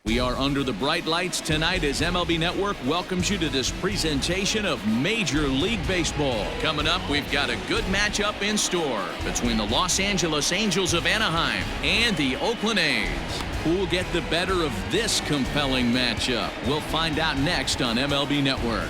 We are under the bright lights tonight as MLB Network welcomes you to this presentation of Major League Baseball. Coming up, we've got a good matchup in store between the Los Angeles Angels of Anaheim and the Oakland A's. Who will get the better of this compelling matchup? We'll find out next on MLB Network.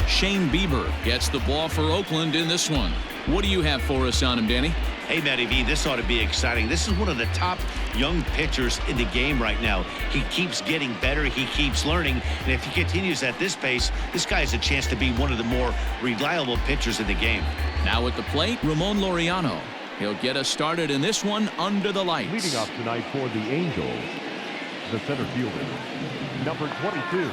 Shane Bieber gets the ball for Oakland in this one. What do you have for us on him, Danny? Hey, Matty V, this ought to be exciting. This is one of the top young pitchers in the game right now. He keeps getting better. He keeps learning. And if he continues at this pace, this guy has a chance to be one of the more reliable pitchers in the game. Now at the plate, Ramon Laureano. He'll get us started in this one under the lights. Leading off tonight for the Angels, the center fielder, number 22.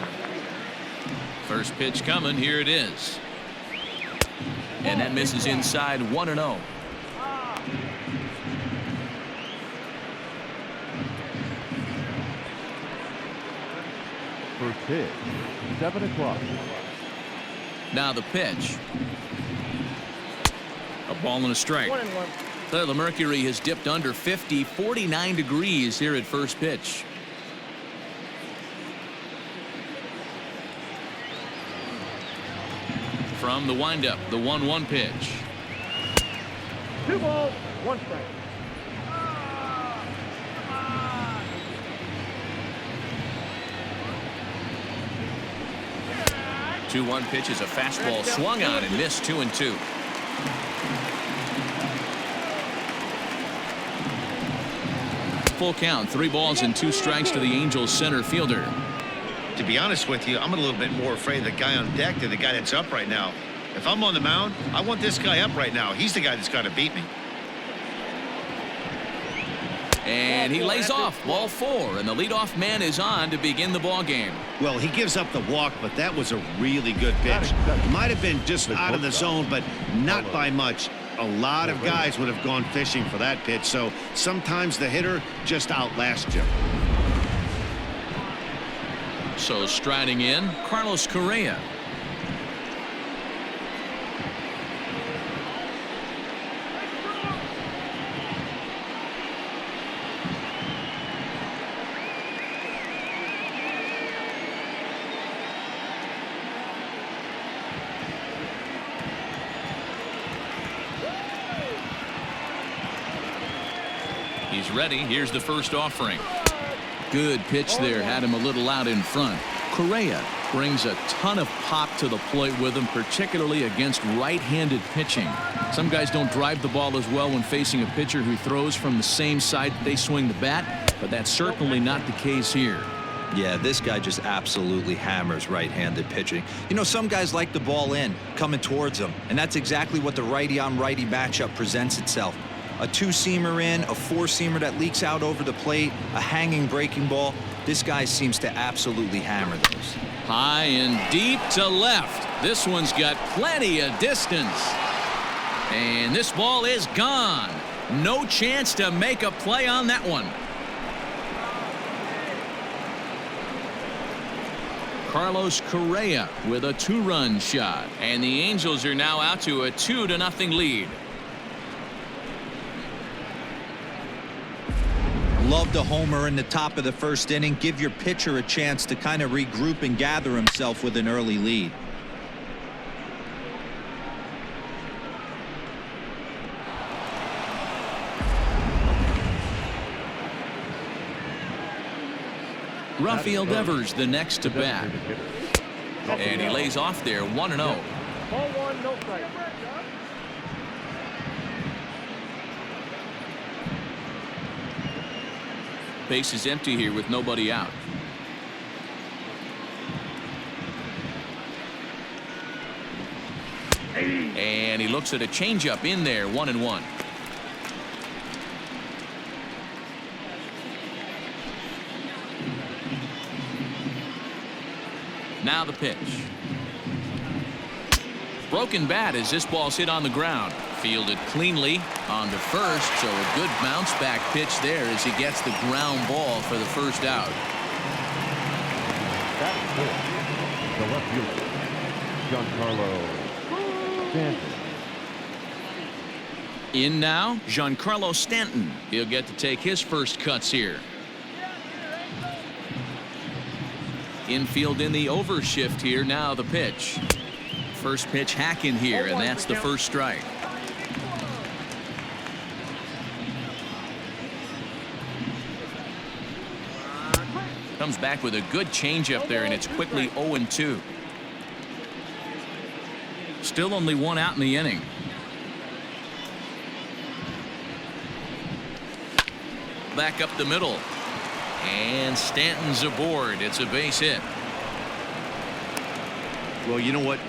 First pitch coming. Here it is. And that misses inside 1-0. First pitch, 7 o'clock. Now the pitch. A ball and a strike. The mercury has dipped under 50, 49 degrees here at first pitch. From the windup, the 1-1 pitch. 2 balls, 1 strike. 2-1 pitch is a fastball swung on and missed 2-2. Full count, 3 balls and 2 strikes to the Angels center fielder. To be honest with you, I'm a little bit more afraid of the guy on deck than the guy that's up right now. If I'm on the mound, I want this guy up right now. He's the guy that's got to beat me. And he lays off, ball 4, and the leadoff man is on to begin the ball game. Well, he gives up the walk, but that was a really good pitch. Might have been just out of the zone, but not by much. A lot of guys would have gone fishing for that pitch, so sometimes the hitter just outlasts you. So striding in, Carlos Correa. He's ready. Here's the first offering. Good pitch there. Had him a little out in front. Correa brings a ton of pop to the plate with him, particularly against right-handed pitching. Some guys don't drive the ball as well when facing a pitcher who throws from the same side they swing the bat, but that's certainly not the case here. Yeah, this guy just absolutely hammers right-handed pitching. You know, some guys like the ball in, coming towards them, and that's exactly what the righty-on-righty matchup presents itself. A 2-seamer in, a 4-seamer that leaks out over the plate, a hanging breaking ball. This guy seems to absolutely hammer those. High and deep to left. This one's got plenty of distance. And this ball is gone. No chance to make a play on that one. Carlos Correa with a 2-run shot. And the Angels are now out to a 2-0 lead. Love the homer in the top of the first inning. Give your pitcher a chance to kind of regroup and gather himself with an early lead. Rafael Devers the next to bat. And he lays off there 1-0. Ball 1, no strike. Base is empty here with nobody out. And he looks at a changeup in there, 1-1. Now the pitch. Broken bat as this ball's hit on the ground. Fielded cleanly on to first, so a good bounce back pitch there as he gets the ground ball for the first out. That is the left fielder, Giancarlo Stanton. In now, Giancarlo Stanton. He'll get to take his first cuts here. Infield in the overshift here. Now the pitch. First pitch hacking here, and that's the first strike. Comes back with a good changeup there, and it's quickly 0-2. Still only one out in the inning. Back up the middle. And Stanton's aboard. It's a base hit. Well, you know what?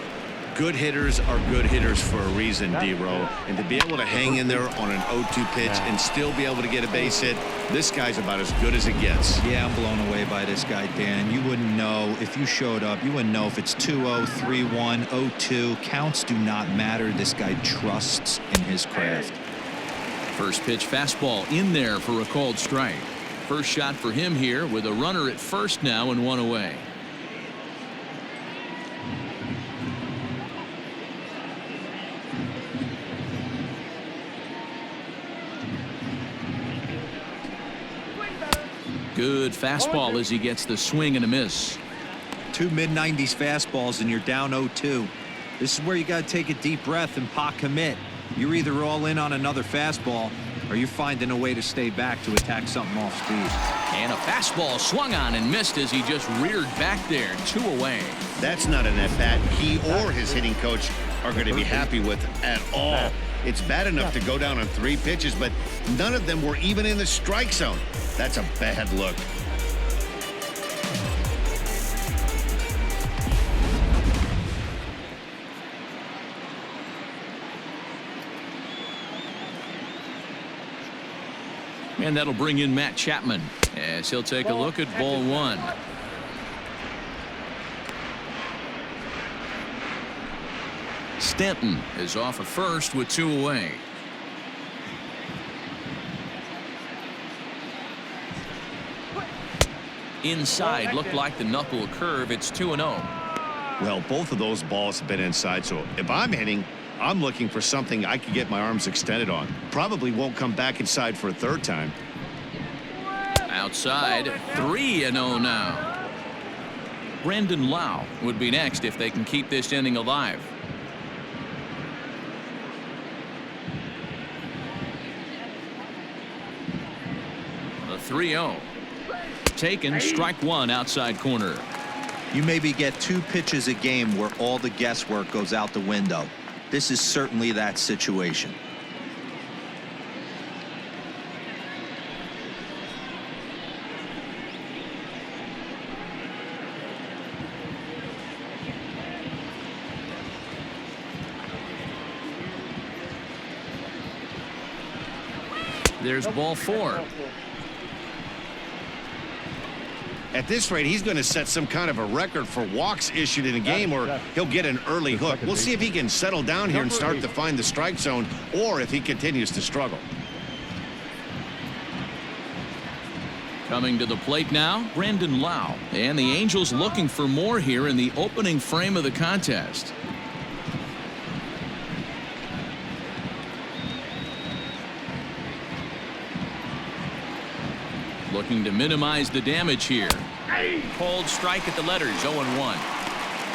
Good hitters are good hitters for a reason, D-Row. And to be able to hang in there on an 0-2 pitch and still be able to get a base hit, this guy's about as good as it gets. Yeah, I'm blown away by this guy, Dan. You wouldn't know if you showed up. You wouldn't know if it's 2-0, 3-1, 0-2. Counts do not matter. This guy trusts in his craft. First pitch fastball in there for a called strike. First shot for him here with a runner at first now and one away. Good fastball as he gets the swing and a miss. Two mid-90s fastballs and you're down 0-2. This is where you got to take a deep breath and pot commit. You're either all in on another fastball or you're finding a way to stay back to attack something off speed. And a fastball swung on and missed as he just reared back there. 2 away. That's not an at-bat he or his hitting coach are going to be happy with at all. It's bad enough to go down on 3 pitches, but none of them were even in the strike zone. That's a bad look. And that'll bring in Matt Chapman as he'll take a look at ball 1. Stanton is off at first with 2 away. Inside, looked like the knuckle curve. It's 2-0. Well, both of those balls have been inside, so if I'm hitting, I'm looking for something I can get my arms extended on. Probably won't come back inside for a third time. Outside, 3-0 now. Brandon Lau would be next if they can keep this inning alive. A 3-0. Taken, strike 1 outside corner. You maybe get 2 pitches a game where all the guesswork goes out the window. This is certainly that situation. There's ball 4. At this rate, he's going to set some kind of a record for walks issued in a game, or he'll get an early hook. We'll see if he can settle down here and start to find the strike zone, or if he continues to struggle. Coming to the plate now, Brandon Lau. And the Angels looking for more here in the opening frame of the contest. Looking to minimize the damage here. Cold strike at the letters, 0-1.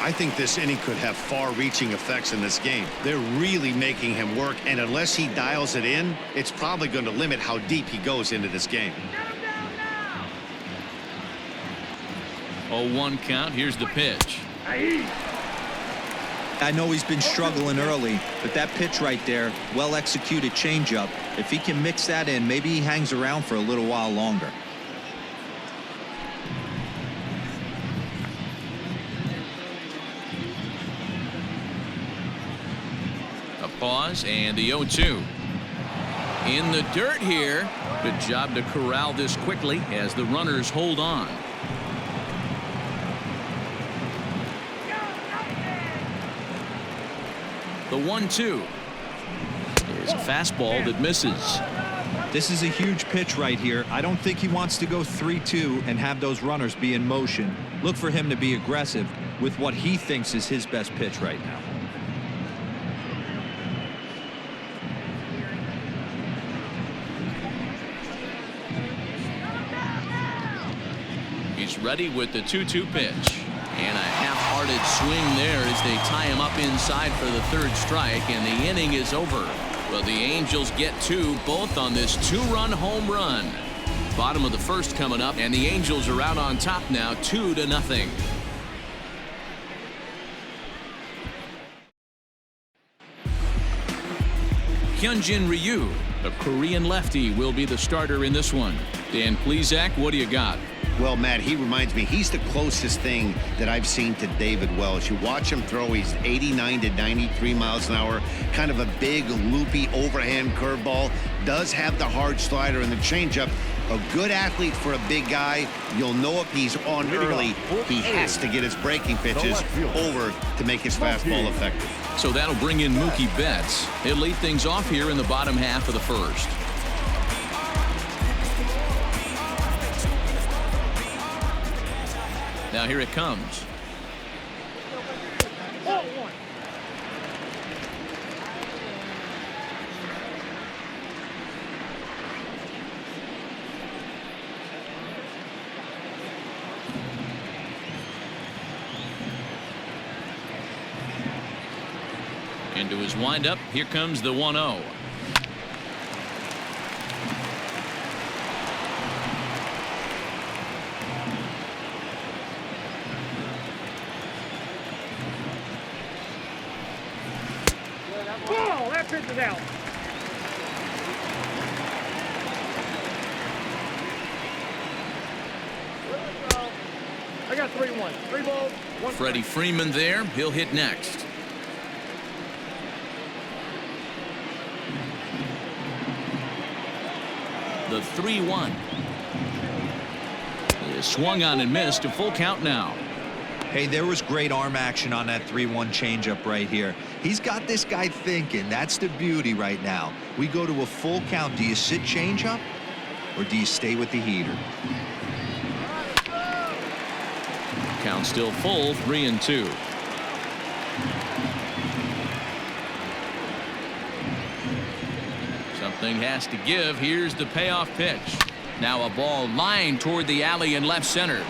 I think this inning could have far-reaching effects in this game. They're really making him work, and unless he dials it in, it's probably going to limit how deep he goes into this game. 0-1 count. Here's the pitch. I know he's been struggling early, but that pitch right there, well-executed changeup. If he can mix that in, maybe he hangs around for a little while longer. A pause and the 0-2. In the dirt here. Good job to corral this quickly as the runners hold on. The 1-2 is a fastball that misses. This is a huge pitch right here. I don't think he wants to go 3-2 and have those runners be in motion. Look for him to be aggressive with what he thinks is his best pitch right now. is ready with the 2-2 pitch. And a half-hearted swing there as they tie him up inside for the third strike, and the inning is over. Well, the Angels get two, both on this 2-run home run. Bottom of the first coming up, and the Angels are out on top now, 2-0. Hyunjin Ryu, the Korean lefty, will be the starter in this one. Dan Plesac, what do you got? Well, Matt, he reminds me, he's the closest thing that I've seen to David Wells. You watch him throw, he's 89 to 93 miles an hour, kind of a big, loopy, overhand curveball. Does have the hard slider and the changeup. A good athlete for a big guy. You'll know if he's on early, he has to get his breaking pitches over to make his fastball effective. So that'll bring in Mookie Betts. He'll lead things off here in the bottom half of the first. Now here it comes. Into his windup. Here comes the 1-0. Oh, that pitch is out. I got 3-1. 3 balls, 1 Freddie Freeman there. He'll hit next. The 3-1 is swung on and missed. A full count now. Hey, there was great arm action on that 3-1 changeup right here. He's got this guy thinking. That's the beauty right now. We go to a full count. Do you sit changeup or do you stay with the heater? Count still full, 3-2. Something has to give. Here's the payoff pitch. Now a ball lined toward the alley in left center.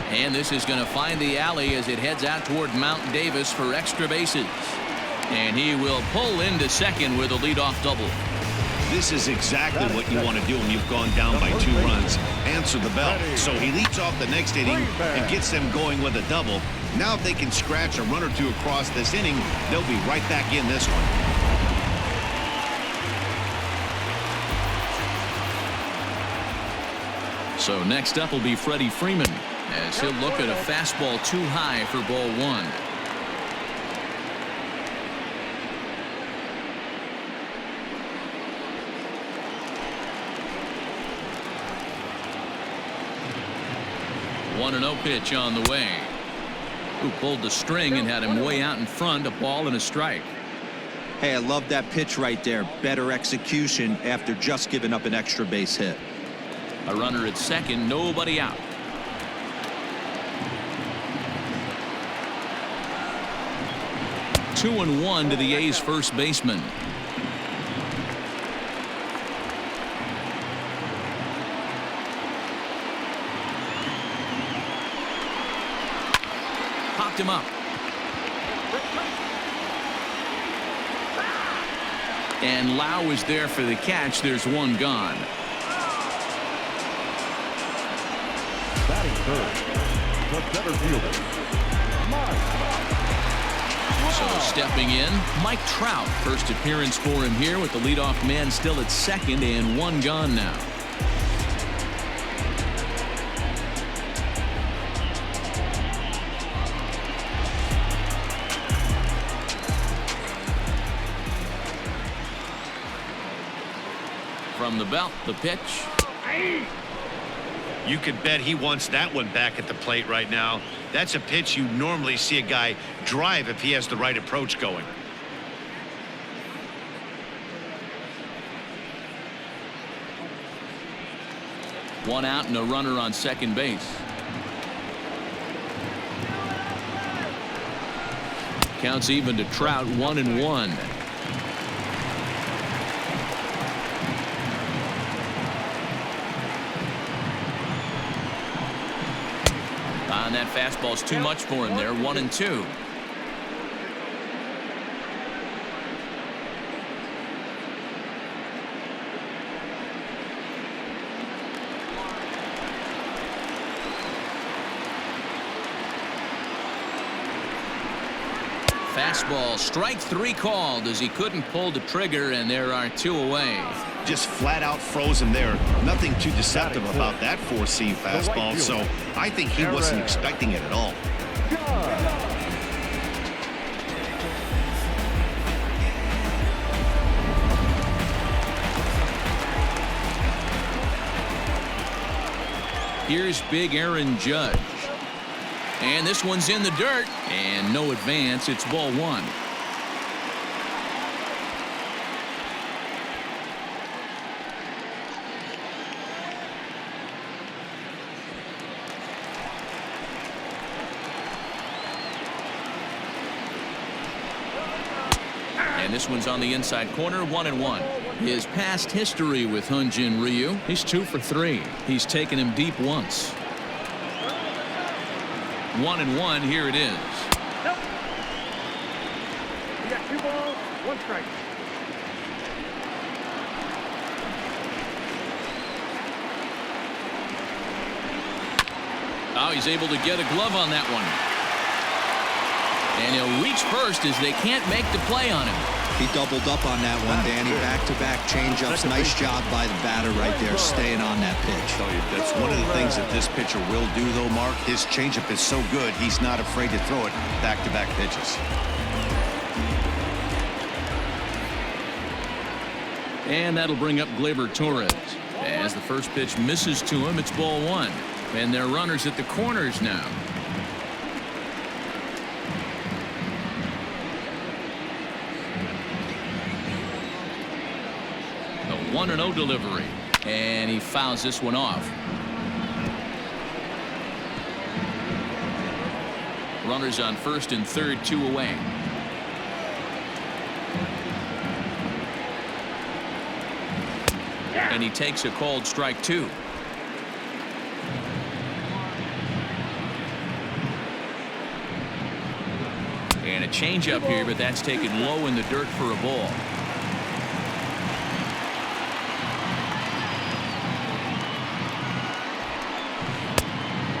And this is going to find the alley as it heads out toward Mount Davis for extra bases. And he will pull into second with a leadoff double. This is exactly what you want to do when you've gone down by 2 runs. Answer the bell. So he leads off the next inning and gets them going with a double. Now if they can scratch a run or two across this inning, they'll be right back in this one. So next up will be Freddie Freeman as he'll look at a fastball too high for ball 1. One 1-0 pitch on the way. Who pulled the string and had him way out in front. A ball and a strike. Hey, I love that pitch right there. Better execution after just giving up an extra base hit. A runner at second, nobody out. Two and one to the A's first baseman. Popped him up. And Lau is there for the catch. There's one gone. Batting third, the center fielder, So stepping in, Mike Trout. First appearance for him here with the leadoff man still at second and one gone now. From the belt, the pitch. You could bet he wants that one back at the plate right now. That's a pitch you normally see a guy drive if he has the right approach going. One out and a runner on second base. Counts even to Trout, 1-1. fastball's too much for him there. 1-2. Fastball, strike 3 called as he couldn't pull the trigger, and there are 2 away. Just flat out froze him there. Nothing too deceptive about that 4-seam fastball, so I think he wasn't expecting it at all. Here's big Aaron Judge. And this one's in the dirt, and no advance. It's ball 1. And this one's on the inside corner. 1-1. His past history with Hyunjin Ryu, he's 2 for 3. He's taken him deep once. 1-1. Here it is. Nope. You got 2 balls, 1 strike. Oh, he's able to get a glove on that one. And he'll reach first as they can't make the play on him. He doubled up on that one, Danny. Back-to-back changeups. Nice job by the batter right there, staying on that pitch. That's one of the things that this pitcher will do, though, Mark. His changeup is so good, he's not afraid to throw it back-to-back pitches. And that'll bring up Gleyber Torres. As the first pitch misses to him, it's ball 1. And they're runners at the corners now. The 1-0 delivery. And he fouls this one off. Runners on first and third, 2 away. And he takes a called strike 2. And a changeup here, but that's taken low in the dirt for a ball.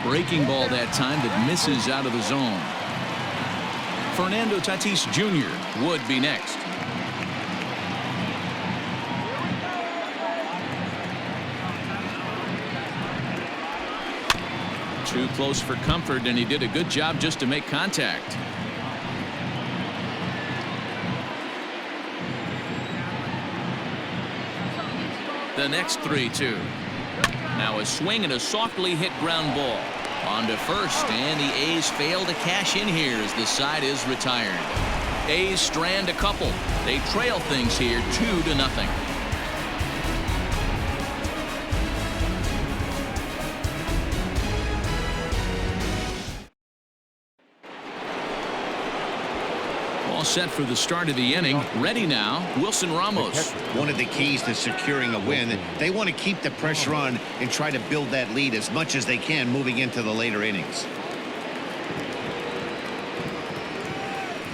Breaking ball that time that misses out of the zone. Fernando Tatis Jr. would be next. Too close for comfort, and he did a good job just to make contact. The next 3-2. Now a swing and a softly hit ground ball. On to first, and the A's fail to cash in here as the side is retired. A's strand a couple. They trail things here 2-0. All set for the start of the inning. Ready now, Wilson Ramos. One of the keys to securing a win, they want to keep the pressure on and try to build that lead as much as they can moving into the later innings.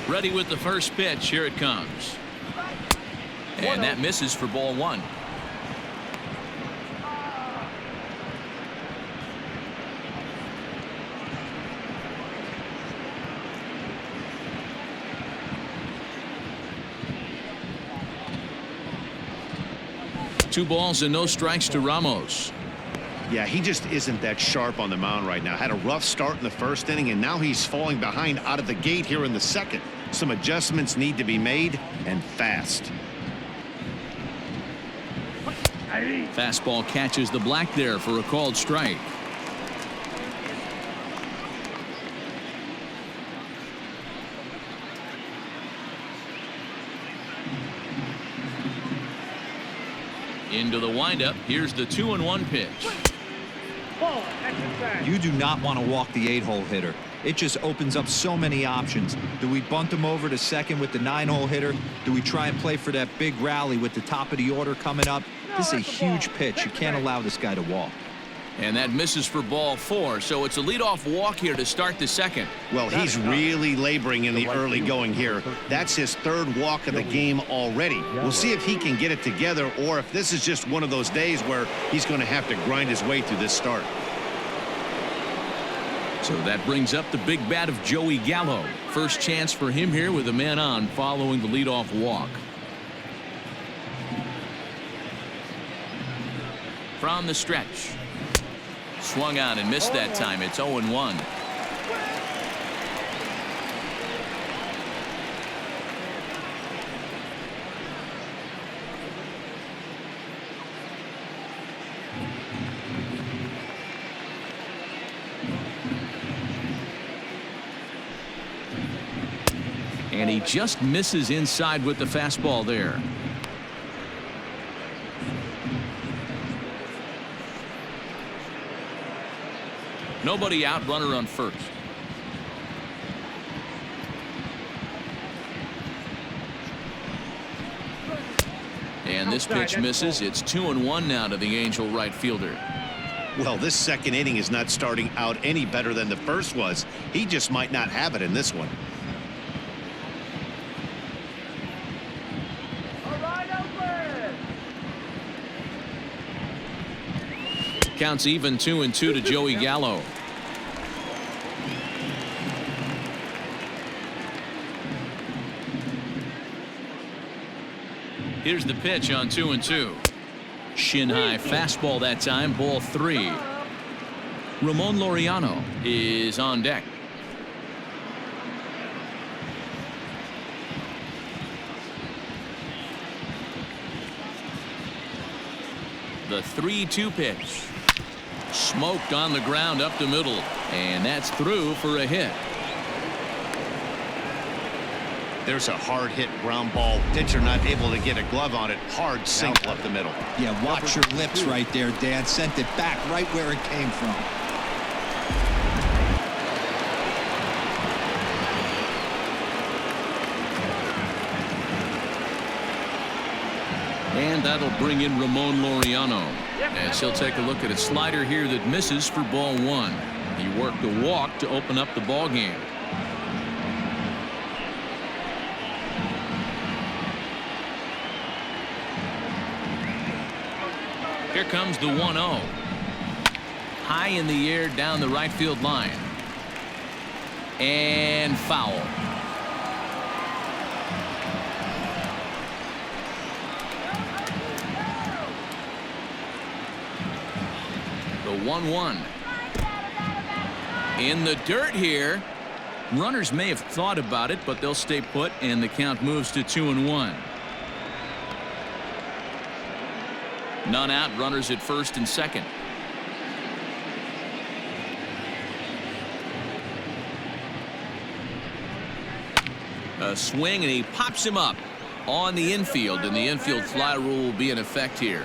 Ready with the first pitch. Here it comes. And that misses for ball 1. Two balls and no strikes to Ramos. Yeah, he just isn't that sharp on the mound right now. Had a rough start in the first inning, and now he's falling behind out of the gate here in the second. Some adjustments need to be made, and fast. Fastball catches the black there for a called strike. Into the windup. Here's the 2-1 pitch. You do not want to walk the 8-hole hitter. It just opens up so many options. Do we bunt him over to second with the 9-hole hitter? Do we try and play for that big rally with the top of the order coming up? This is a huge pitch. You can't allow this guy to walk. And that misses for ball 4. So it's a leadoff walk here to start the second. Well, he's really laboring in the early going here. That's his 3rd walk of the game already. We'll see if he can get it together or if this is just one of those days where he's going to have to grind his way through this start. So that brings up the big bat of Joey Gallo. First chance for him here with a man on following the leadoff walk. From the stretch. Swung on and missed that time. It's 0-1. And he just misses inside with the fastball there. Nobody out, runner on first. And this pitch misses. It's 2-1 now to the Angel right fielder. Well, this second inning is not starting out any better than the first was. He just might not have it in this one. Counts even 2-2 to Joey Gallo. Here's the pitch on 2-2. Shin high fastball that time, ball 3. Ramon Laureano is on deck. The 3-2 pitch. Smoked on the ground up the middle, and that's through for a hit. There's a hard hit ground ball. Pitcher not able to get a glove on it. Hard single up the middle. Yeah, watch your lips right there, Dad. Sent it back right where it came from. And that'll bring in Ramon Laureano. As he'll take a look at a slider here that misses for ball 1. He worked a walk to open up the ball game. Here comes the 1-0. High in the air down the right field line. And foul. The 1-1. In the dirt here. Runners may have thought about it, but they'll stay put, and the count moves to 2-1. None out, runners at first and second. A swing, and he pops him up on the infield, and the infield fly rule will be in effect here.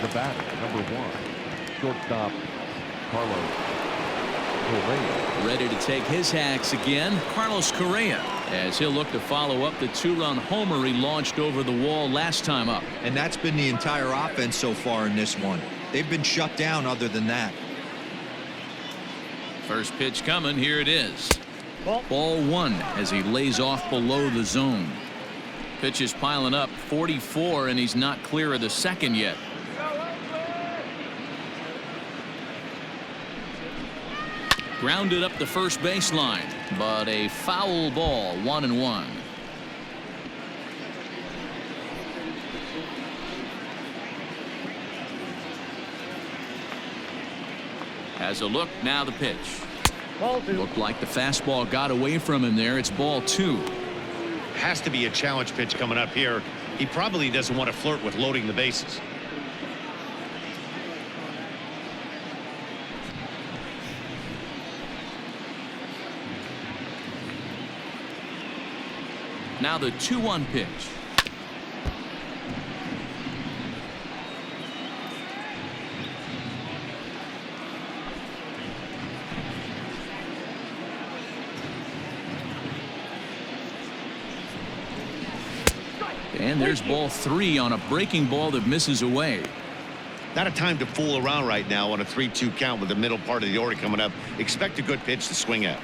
The batter, number 1, shortstop, Carlos Correa. Ready to take his hacks again, Carlos Correa, as he'll look to follow up the 2-run homer he launched over the wall last time up. And that's been the entire offense so far in this one. They've been shut down other than that. First pitch coming. Here it is. Ball 1 as he lays off below the zone. Pitch is piling up, 44, and he's not clear of the second yet. Grounded up the first baseline, but a foul ball, 1-1. Has a look, now the pitch. Looked like the fastball got away from him there. It's ball 2. Has to be a challenge pitch coming up here. He probably doesn't want to flirt with loading the bases. Now the 2-1 pitch. And there's ball 3 on a breaking ball that misses away. Not a time to fool around right now on a 3-2 count with the middle part of the order coming up. Expect a good pitch to swing at.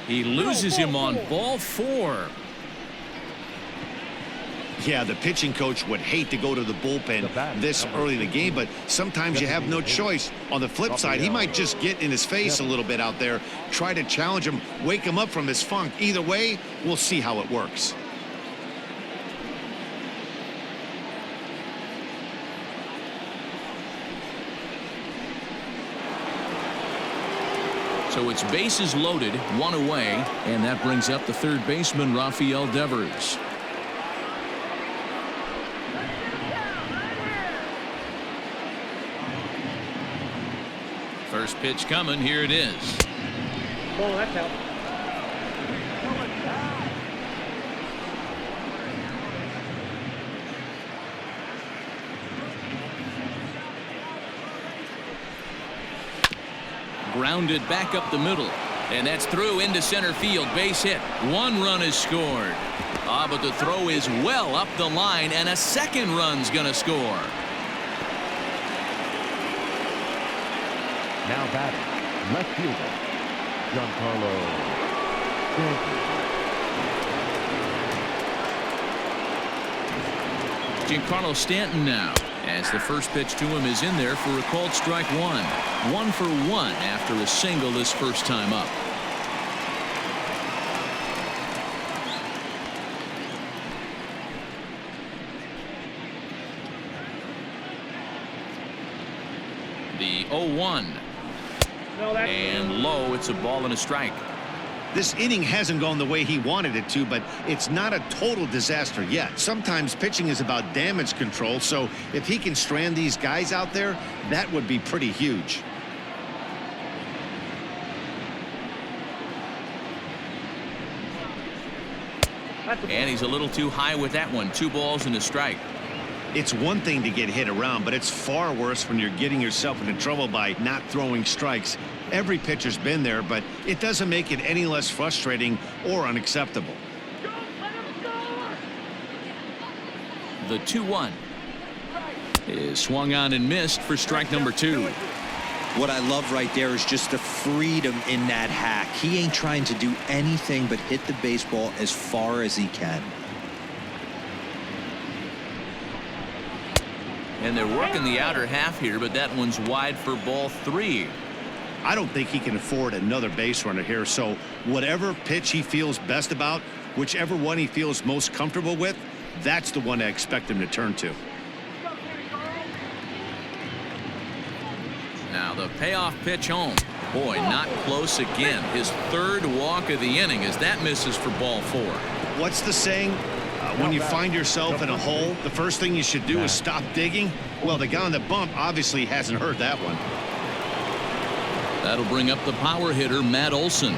He loses him on ball 4. Yeah, the pitching coach would hate to go to the bullpen this early in the game, but sometimes you have no choice. On the flip side, he might just get in his face a little bit out there, try to challenge him, wake him up from his funk. Either way, we'll see how it works. So it's bases loaded, 1 away, and that brings up the third baseman, Rafael Devers. First pitch coming. Here it is. Oh, that's out. Grounded back up the middle, and that's through into center field. Base hit. 1 run is scored. But the throw is well up the line, and a second run's gonna score. Now batting, left fielder, Giancarlo Stanton. Giancarlo Stanton now, as the first pitch to him is in there for a called strike 1. 1 for 1 after a single this first time up. The 0-1. And low, it's a ball and a strike. This inning hasn't gone the way he wanted it to, but it's not a total disaster yet. Sometimes pitching is about damage control, so if he can strand these guys out there, that would be pretty huge. And he's a little too high with that one. 2 balls and a strike. It's one thing to get hit around, but it's far worse when you're getting yourself into trouble by not throwing strikes. Every pitcher's been there, but it doesn't make it any less frustrating or unacceptable. The 2-1 is swung on and missed for strike number 2. What I love right there is just the freedom in that hack. He ain't trying to do anything but hit the baseball as far as he can. And they're working the outer half here, but that one's wide for ball 3. I don't think he can afford another base runner here, so whatever pitch he feels best about, whichever one he feels most comfortable with, that's the one I expect him to turn to. Now the payoff pitch home. Boy, not close again. His 3rd walk of the inning as that misses for ball 4. What's the saying? When you find yourself in a hole, the first thing you should do is stop digging. Well, the guy on the bump obviously hasn't heard that one. That'll bring up the power hitter, Matt Olson.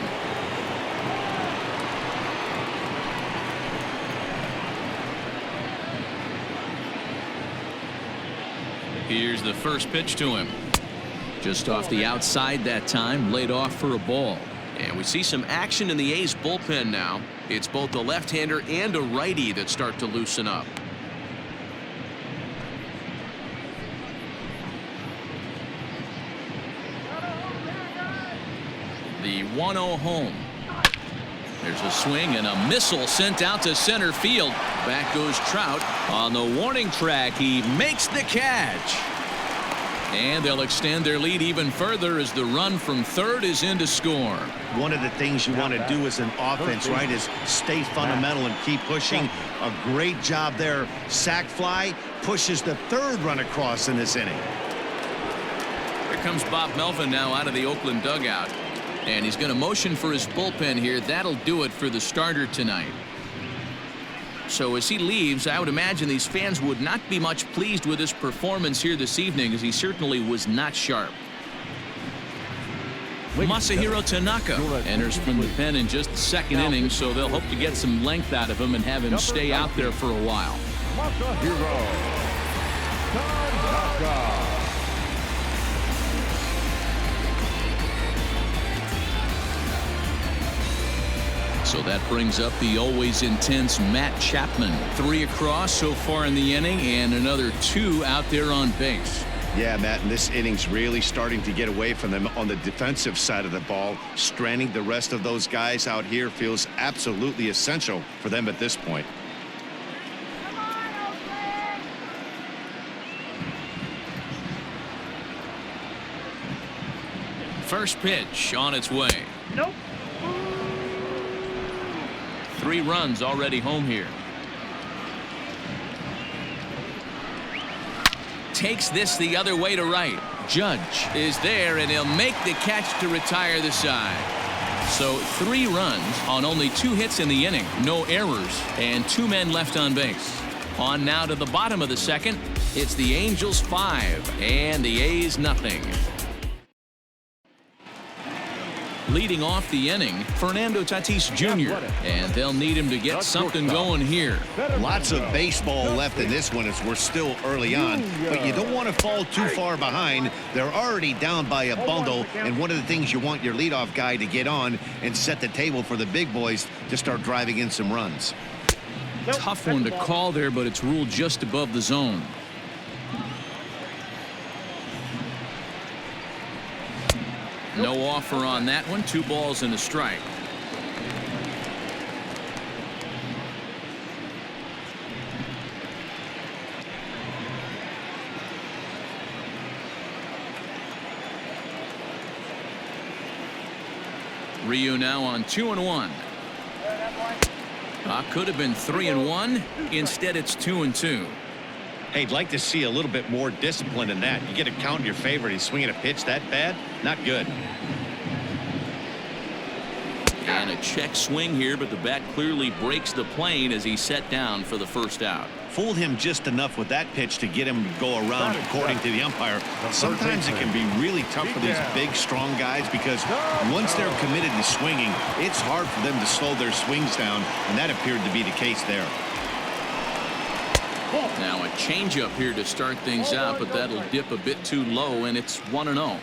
Here's the first pitch to him. Just off the outside that time, laid off for a ball. And we see some action in the A's bullpen now. It's both a left-hander and a righty that start to loosen up. The 1-0 home. There's a swing and a missile sent out to center field. Back goes Trout on the warning track. He makes the catch. And they'll extend their lead even further as the run from third is in to score. One of the things you want to do as an offense, right, is stay fundamental and keep pushing. A great job there. Sac fly pushes the 3rd run across in this inning. Here comes Bob Melvin now out of the Oakland dugout. And he's going to motion for his bullpen here. That'll do it for the starter tonight. So as he leaves, I would imagine these fans would not be much pleased with his performance here this evening, as he certainly was not sharp. Masahiro Tanaka enters from the pen in just the 2nd inning, so they'll hope to get some length out of him and have him stay out there for a while. Masahiro Tanaka. So that brings up the always intense Matt Chapman. 3 across so far in the inning, and another 2 out there on base. Yeah, Matt, and this inning's really starting to get away from them on the defensive side of the ball. Stranding the rest of those guys out here feels absolutely essential for them at this point. First pitch on its way. Nope. 3 runs already home here. Takes this the other way to right. Judge is there, and he'll make the catch to retire the side. So 3 runs on only 2 hits in the inning. No errors, and 2 men left on base. On now to the bottom of the second. It's the Angels 5 and the A's nothing. Leading off the inning, Fernando Tatis Jr. And they'll need him to get something going here. Lots of baseball left in this one as we're still early on, but you don't want to fall too far behind. They're already down by a bundle, and one of the things you want your leadoff guy to get on and set the table for the big boys to start driving in some runs. Tough one to call there, but it's ruled just above the zone. No offer on that one. 2 balls and a strike. Ryu now on 2-1. Could have been 3-1. Instead, it's 2-2. Hey, I'd like to see a little bit more discipline in that. You get a count in your favor. He's swinging a pitch that bad. Not good. And a check swing here, but the bat clearly breaks the plane as he's set down for the first out. Fooled him just enough with that pitch to get him to go around, according to the umpire. Sometimes it can be really tough for these big, strong guys because once they're committed to swinging, it's hard for them to slow their swings down, and that appeared to be the case there. Now a changeup here to start things out, but that'll dip a bit too low, and it's 1-0.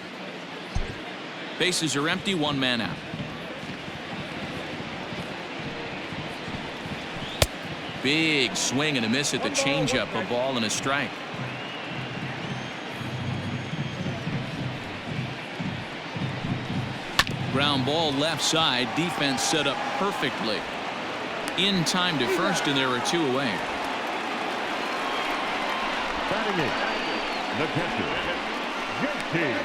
Bases are empty, 1 man out. Big swing and a miss at the changeup, a ball and a strike. Ground ball left side, defense set up perfectly. In time to first, and there are 2 away. Batting it, the catcher, JT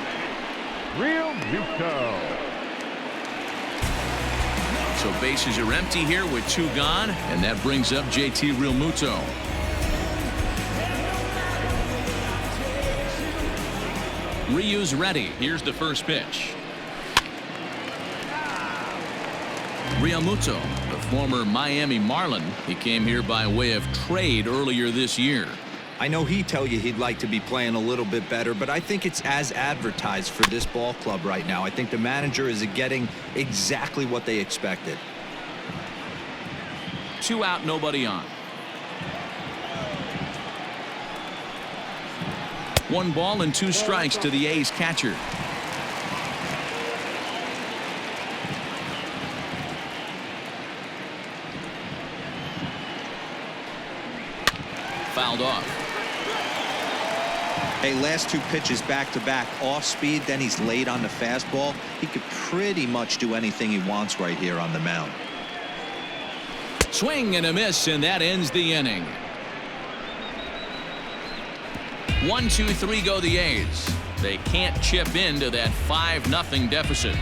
Realmuto. So bases are empty here with 2 gone, and that brings up JT Realmuto. Ryu's ready. Here's the first pitch. Realmuto, the former Miami Marlin. He came here by way of trade earlier this year. I know he'd tell you he'd like to be playing a little bit better, but I think it's as advertised for this ball club right now. I think the manager is getting exactly what they expected. 2 out, nobody on. 1 ball and 2 strikes to the A's catcher. Fouled off. Hey, last 2 pitches back-to-back off speed, then he's late on the fastball. He could pretty much do anything he wants right here on the mound. Swing and a miss, and that ends the inning. 1, 2, 3 go the A's. They can't chip into that 5-0 deficit.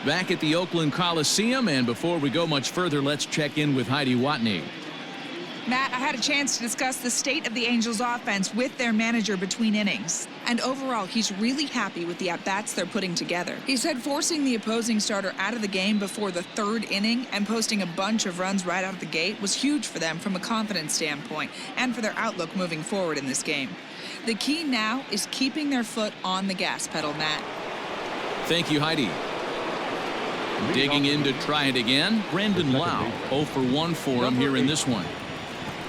Back at the Oakland Coliseum, and before we go much further, let's check in with Heidi Watney. Matt, I had a chance to discuss the state of the Angels offense with their manager between innings. And overall, he's really happy with the at-bats they're putting together. He said forcing the opposing starter out of the game before the 3rd inning and posting a bunch of runs right out of the gate was huge for them from a confidence standpoint and for their outlook moving forward in this game. The key now is keeping their foot on the gas pedal, Matt. Thank you, Heidi. Digging in to try it again, Brandon Lau. 0 for 1 for him here in this one.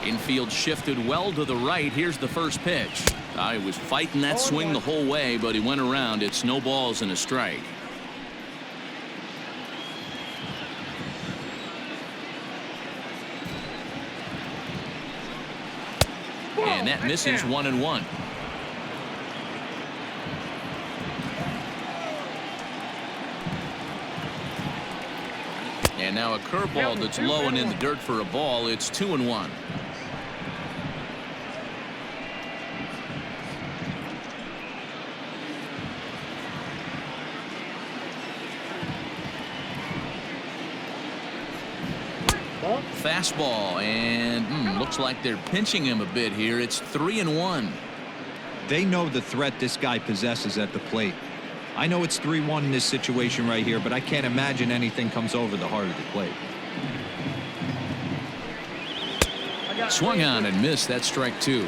Infield shifted well to the right. Here's the first pitch. He was fighting that swing the whole way, but he went around. It's no balls and a strike. And that misses 1-1. And now a curveball that's low and in the dirt for a ball. It's 2-1. Fastball, and looks like they're pinching him a bit here. It's 3-1. They know the threat this guy possesses at the plate. I know it's 3-1 in this situation right here, but I can't imagine anything comes over the heart of the plate. Swung on and missed. That's strike 2.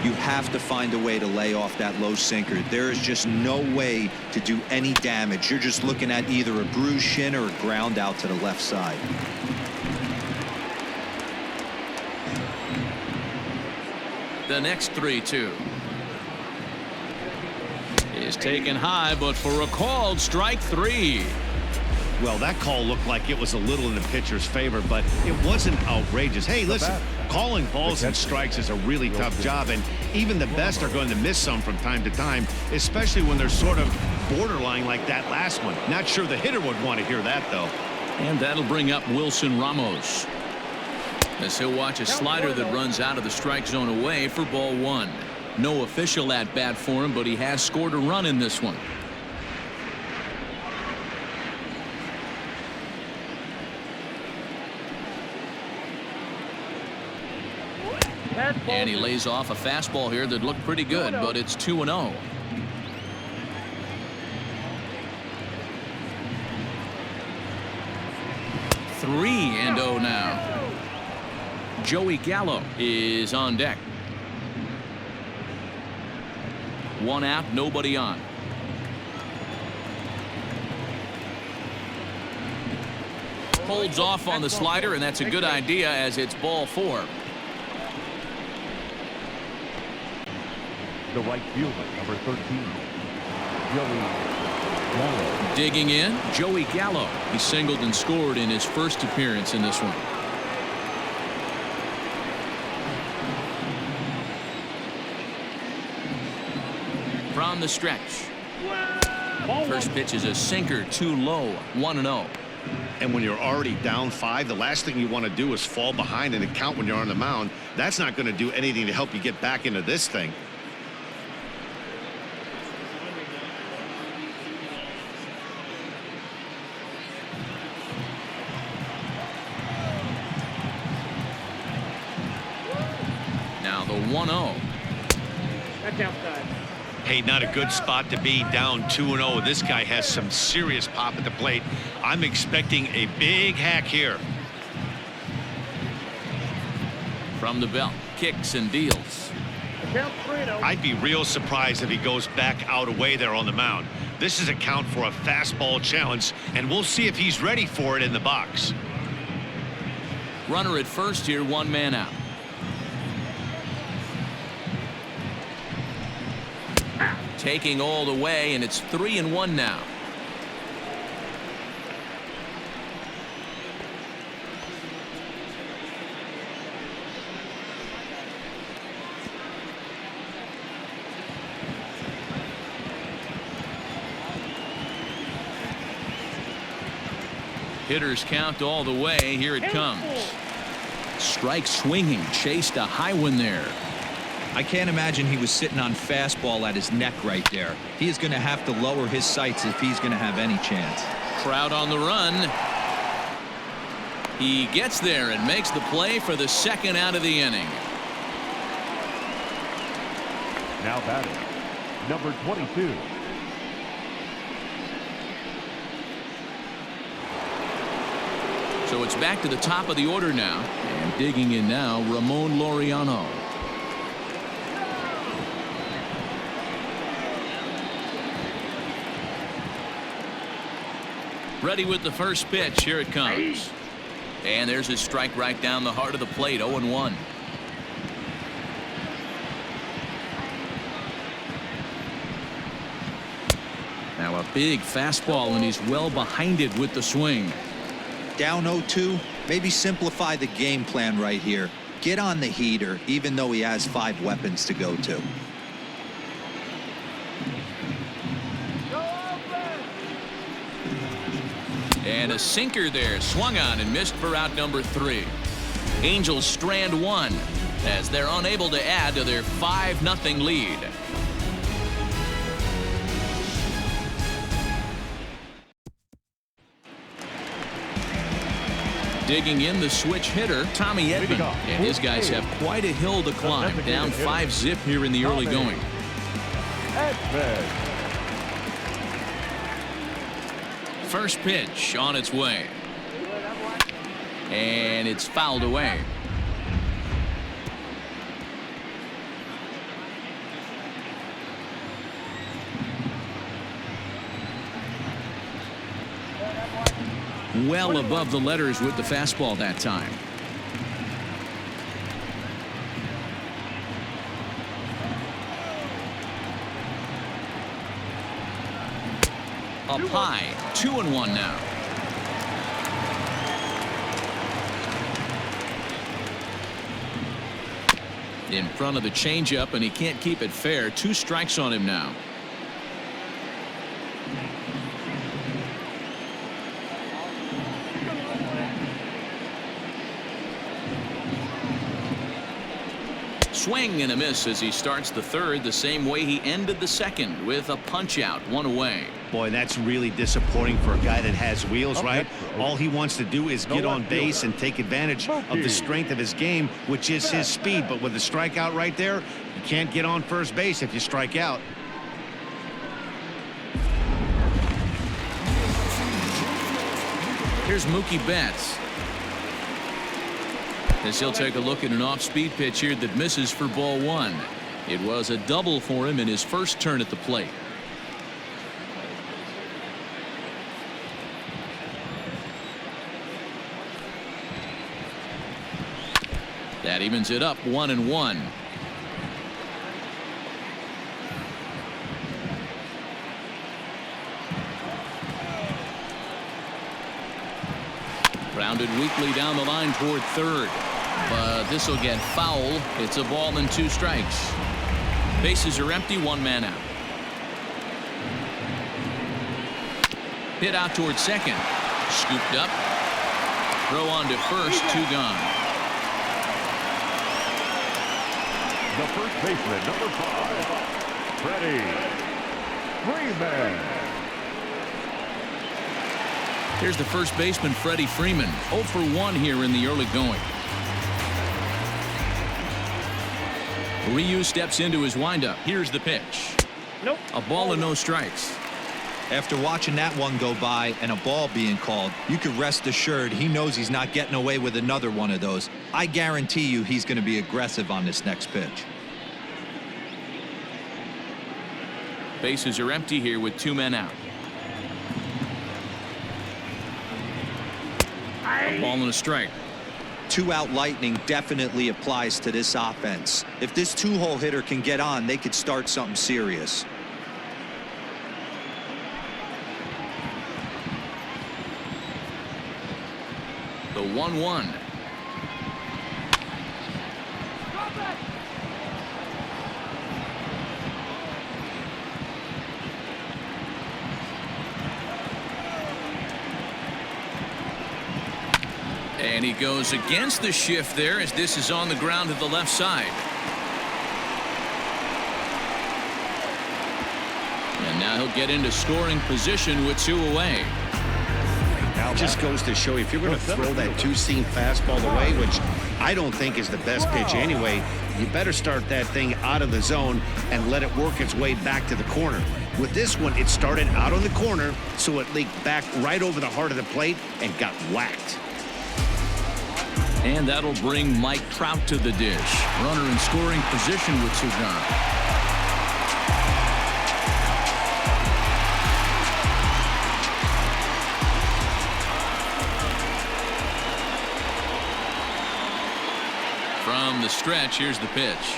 You have to find a way to lay off that low sinker. There is just no way to do any damage. You're just looking at either a bruised shin or a ground out to the left side. The next 3-2 is taken high, but for a called strike 3. Well, that call looked like it was a little in the pitcher's favor, but it wasn't outrageous. Hey, listen, calling balls and strikes is a really tough job, and even the best are going to miss some from time to time, especially when they're sort of borderline like that last one. Not sure the hitter would want to hear that, though. And that'll bring up Wilson Ramos, as he'll watch a slider that runs out of the strike zone away for ball 1. No official at bat for him, but he has scored a run in this one. And he lays off a fastball here that looked pretty good, but it's 2-0. Three and 0 now. Joey Gallo is on deck. One out, nobody on. Holds off on the slider, and that's a good idea as it's ball 4. The right fielder, number 13, Joey Gallo. Digging in, Joey Gallo. He singled and scored in his first appearance in this one. From the stretch. First pitch is a sinker, too low, 1-0. And when you're already down 5, the last thing you want to do is fall behind in the count when you're on the mound. That's not going to do anything to help you get back into this thing. Now the 1-0. That's outside. Hey, not a good spot to be, down 2-0. This guy has some serious pop at the plate. I'm expecting a big hack here. From the belt, kicks and deals. I'd be real surprised if he goes back out away there on the mound. This is a count for a fastball challenge, and we'll see if he's ready for it in the box. Runner at first here, one man out. Taking all the way, and it's 3-1 now. Hitters count all the way. Here it comes. Strike swinging, chased a high one there. I can't imagine he was sitting on fastball at his neck right there. He is going to have to lower his sights if he's going to have any chance. Crowd on the run. He gets there and makes the play for the second out of the inning. Now batting, number 22. So it's back to the top of the order now. And digging in now, Ramon Laureano. Ready with the first pitch. Here it comes. And there's his strike right down the heart of the plate. 0-1. Now a big fastball, and he's well behind it with the swing. Down 0-2. Maybe simplify the game plan right here. Get on the heater, even though he has 5 weapons to go to. And a sinker there, swung on and missed for out number 3. Angels strand 1 as they're unable to add to their 5-0 lead. Digging in the switch hitter, Tommy Edman, and his guys have quite a hill to climb, down 5-zip here in the early going. First pitch on its way, and it's fouled away. Well above the letters with the fastball that time. Up high, 2-1 now. In front of the changeup, and he can't keep it fair. 2 strikes on him now. Swing and a miss as he starts the third the same way he ended the second, with a punch out, 1 away. Boy, that's really disappointing for a guy that has wheels, right? All he wants to do is get on base and take advantage of the strength of his game, which is his speed. But with a strikeout right there, you can't get on first base if you strike out. Here's Mookie Betts, as he'll take a look at an off-speed pitch here that misses for ball 1. It was a double for him in his first turn at the plate. That evens it up, 1-1. Grounded weakly down the line toward third, but this will get foul. It's a ball and 2 strikes. Bases are empty, 1 man out. Hit out toward second, scooped up, throw on to first, 2 gone. The first baseman, number 5, Freddie Freeman. Here's the first baseman, Freddie Freeman, 0 for 1 here in the early going. Ryu steps into his windup. Here's the pitch. Nope. A ball and no strikes. After watching that one go by and a ball being called, you can rest assured he knows he's not getting away with another one of those. I guarantee you he's going to be aggressive on this next pitch. Bases are empty here with 2 men out. A ball and a strike. 2-out lightning definitely applies to this offense. If this 2-hole hitter can get on, they could start something serious. The 1-1. And he goes against the shift there as this is on the ground to the left side. And now he'll get into scoring position with 2 away. It just goes to show you, if you're going to throw that 2-seam fastball away, which I don't think is the best pitch anyway, you better start that thing out of the zone and let it work its way back to the corner. With this one, it started out on the corner, so it leaked back right over the heart of the plate and got whacked. And that'll bring Mike Trout to the dish. Runner in scoring position with 2 gone. stretch. Here's the pitch.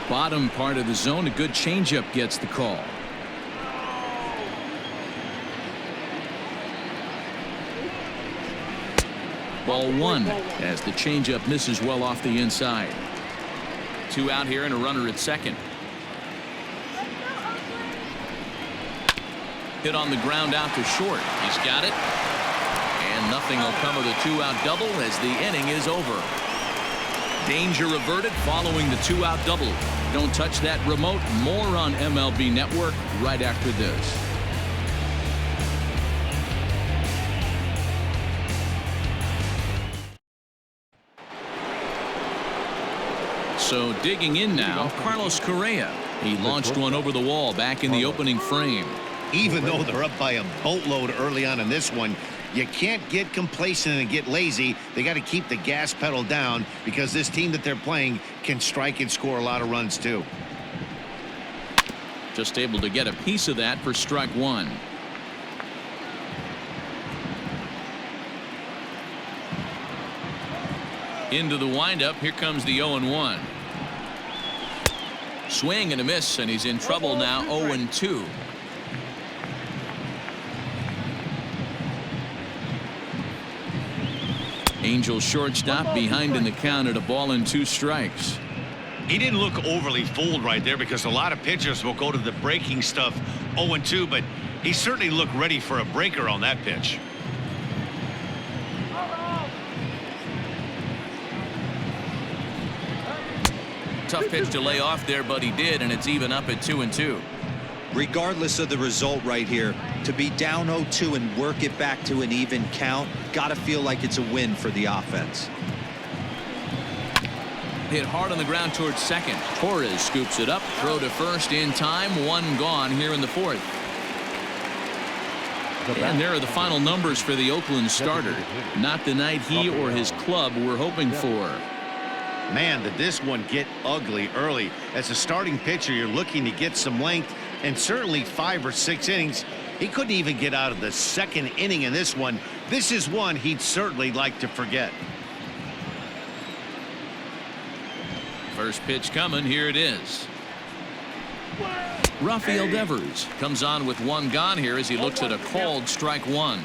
Bottom part of the zone. A good changeup gets the call. Ball one as the changeup misses well off the inside. 2 out here and a runner at second. Hit on the ground out to short. He's got it. And nothing will come of the 2-out double as the inning is over. Danger averted following the 2-out double. Don't touch that remote. More on MLB Network right after this. So digging in now, Carlos Correa. He launched one over the wall back in the opening frame. Even though they're up by a boatload early on in this one, you can't get complacent and get lazy. They got to keep the gas pedal down because this team that they're playing can strike and score a lot of runs too. Just able to get a piece of that for strike one. Into the windup. Here comes the 0-1. Swing and a miss, and he's in trouble now. 0-2. Angels shortstop behind in the count at 1-2 strikes. He didn't look overly fooled right there because a lot of pitchers will go to the breaking stuff 0-2, but he certainly looked ready for a breaker on that pitch. Tough pitch to lay off there, but he did, and it's even up at 2-2. Regardless of the result right here, to be down 0-2 and work it back to an even count, gotta feel like it's a win for the offense. Hit hard on the ground towards second. Torres scoops it up. Throw to first in time. 1 gone here in the 4th. And there are the final numbers for the Oakland starter. Not the night he or his club were hoping for. Man, did this one get ugly early. As a starting pitcher, you're looking to get some length, and certainly 5 or 6 innings. He couldn't even get out of the 2nd inning in this one. This is one he'd certainly like to forget. First pitch coming. Here it is. Rafael Devers comes on with 1 gone here as he looks at a called strike 1.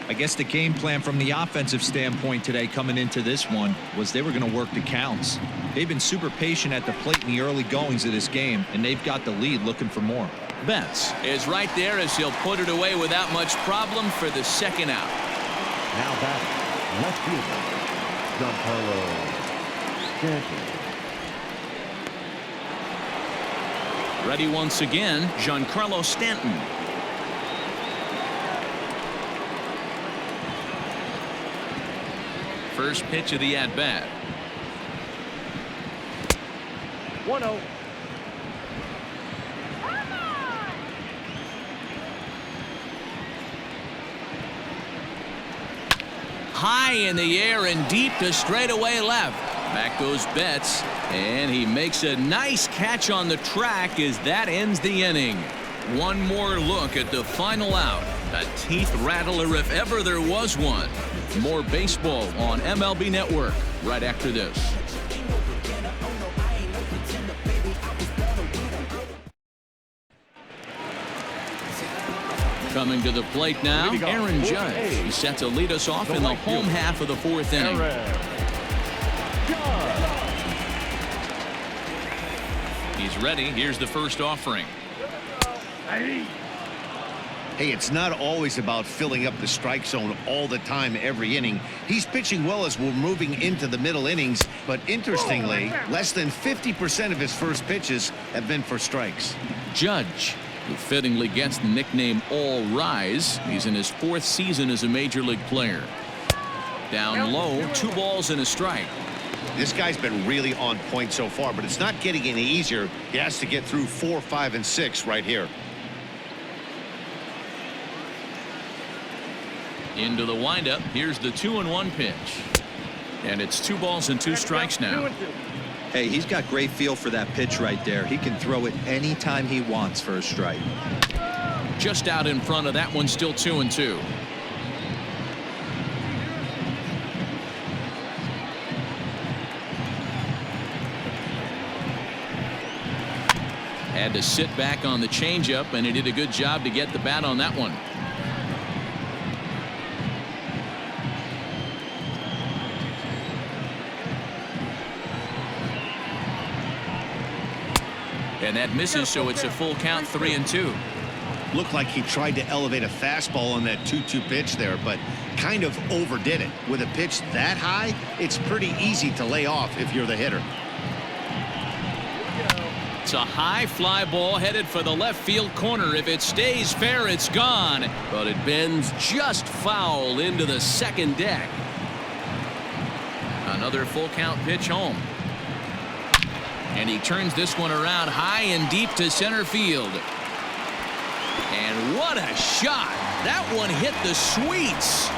I guess the game plan from the offensive standpoint today coming into this one was they were going to work the counts. They've been super patient at the plate in the early goings of this game, and they've got the lead looking for more. Betts is right there as he'll put it away without much problem for the 2nd out. Now batting, left fielder, Giancarlo Stanton. Ready once again, Giancarlo Stanton. First pitch of the at-bat. 1-0. High in the air and deep to straightaway left. Back goes Betts, and he makes a nice catch on the track as that ends the inning. One more look at the final out. A teeth rattler if ever there was one. More baseball on MLB Network right after this. Coming to the plate now, Aaron Judge. He's set to lead us off in the home half of the 4th inning. He's ready. Here's the first offering. Hey, it's not always about filling up the strike zone all the time every inning. He's pitching well as we're moving into the middle innings, but interestingly, less than 50% of his first pitches have been for strikes. Judge, who fittingly gets the nickname All Rise. He's in his 4th season as a major league player. Down low, 2 balls and a strike. This guy's been really on point so far, but it's not getting any easier. He has to get through 4, 5, and 6 right here. Into the windup. Here's the 2-1 pitch. And it's 2 balls and 2 strikes now. Hey, he's got great feel for that pitch right there. He can throw it anytime he wants for a strike. Just out in front of that one, still 2-2. Had to sit back on the changeup, and he did a good job to get the bat on that one. And that misses, so it's a full count, 3-2. Looked like he tried to elevate a fastball on that 2-2 pitch there, but kind of overdid it. With a pitch that high, it's pretty easy to lay off if you're the hitter. It's a high fly ball headed for the left field corner. If it stays fair, it's gone. But it bends just foul into the second deck. Another full count pitch home. And he turns this one around high and deep to center field. And what a shot. That one hit the sweets.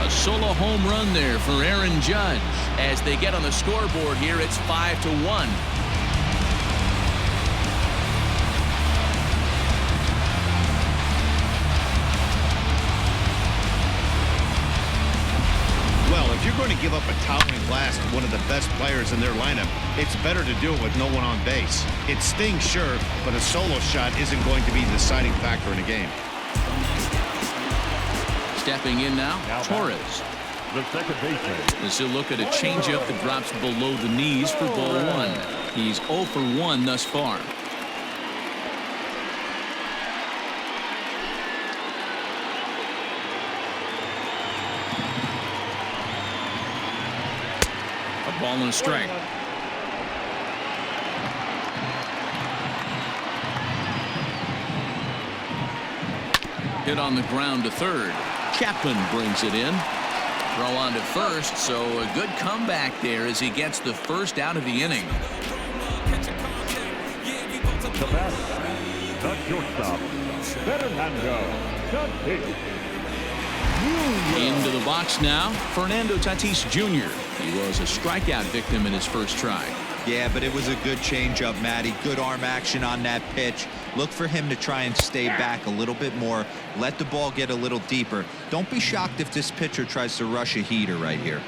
A solo home run there for Aaron Judge. As they get on the scoreboard here, it's 5-1. If you're going to give up a towering blast to one of the best players in their lineup, it's better to do it with no one on base. It stings, sure, but a solo shot isn't going to be the deciding factor in a game. Stepping in now Torres. The second baseman. As he'll look at a changeup that drops below the knees for ball one. He's 0 for 1 thus far. Ball and a strike. Hit on the ground to third. Chapman brings it in. Throw on to first, so a good comeback there as he gets the first out of the inning. The batter, the shortstop, Fernando Tatis. Into the box now, Fernando Tatis Jr. He was a strikeout victim in his first try. Yeah, but it was a good changeup, Matty. Good arm action on that pitch. Look for him to try and stay back a little bit more. Let the ball get a little deeper. Don't be shocked if this pitcher tries to rush a heater right here.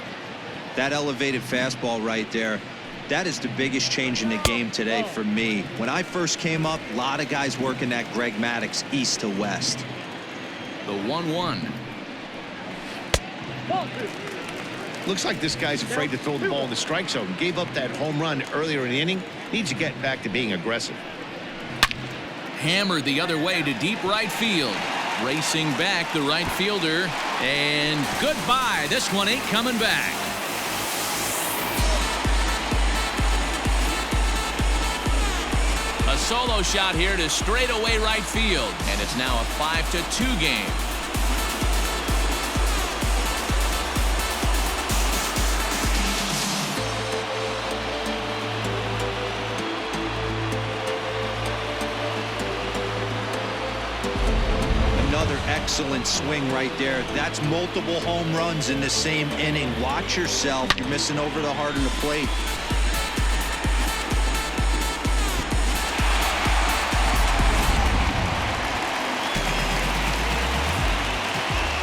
That elevated fastball right there, that is the biggest change in the game today for me. When I first came up, a lot of guys working that Greg Maddux east to west. The 1-1. Looks like this guy's afraid to throw the ball in the strike zone. Gave up that home run earlier in the inning. Needs to get back to being aggressive. Hammered the other way to deep right field. Racing back the right fielder. And goodbye. This one ain't coming back. A solo shot here to straightaway right field. And it's now a 5-2 game. Excellent swing right there. That's multiple home runs in the same inning. Watch yourself. You're missing over the heart of the plate.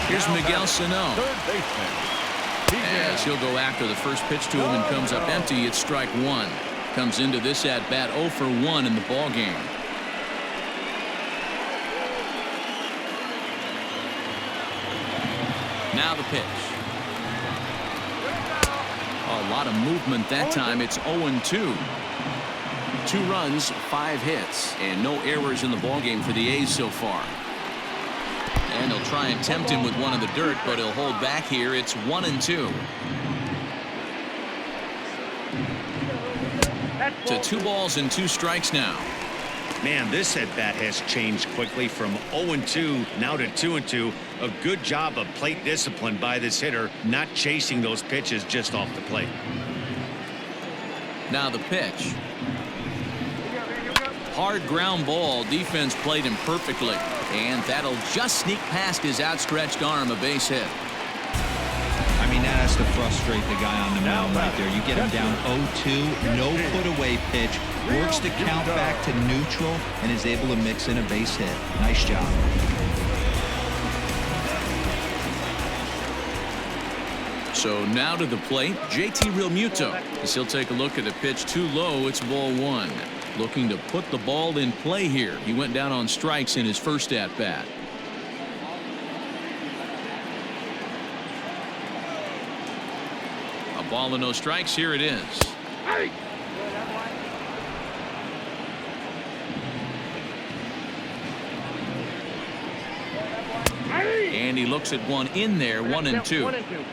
Here's Miguel Sano. As he'll go after the first pitch to him and comes up empty, it's strike one. Comes into this at bat 0 for 1 in the ball game. Now the pitch. A lot of movement that time. It's 0-2. 2 runs, 5 hits, and no errors in the ballgame for the A's so far. And they'll try and tempt him with one in the dirt, but he'll hold back here. It's 1-2. To 2 balls and 2 strikes now. Man, this at bat has changed quickly from 0-2 now to 2-2. A good job of plate discipline by this hitter, not chasing those pitches just off the plate. Now the pitch. Hard ground ball. Defense played him perfectly, and that'll just sneak past his outstretched arm. A base hit. I mean, that has to frustrate the guy on the mound right there. You get him down 0-2, no put away pitch, works the count back to neutral, and is able to mix in a base hit. Nice job. So now to the plate, JT Realmuto. As he'll take a look at the pitch too low. It's ball one. Looking to put the ball in play here. He went down on strikes in his first at bat. A ball and no strikes. Here it is. Hey! And he looks at one in there. 1-2. 1-2.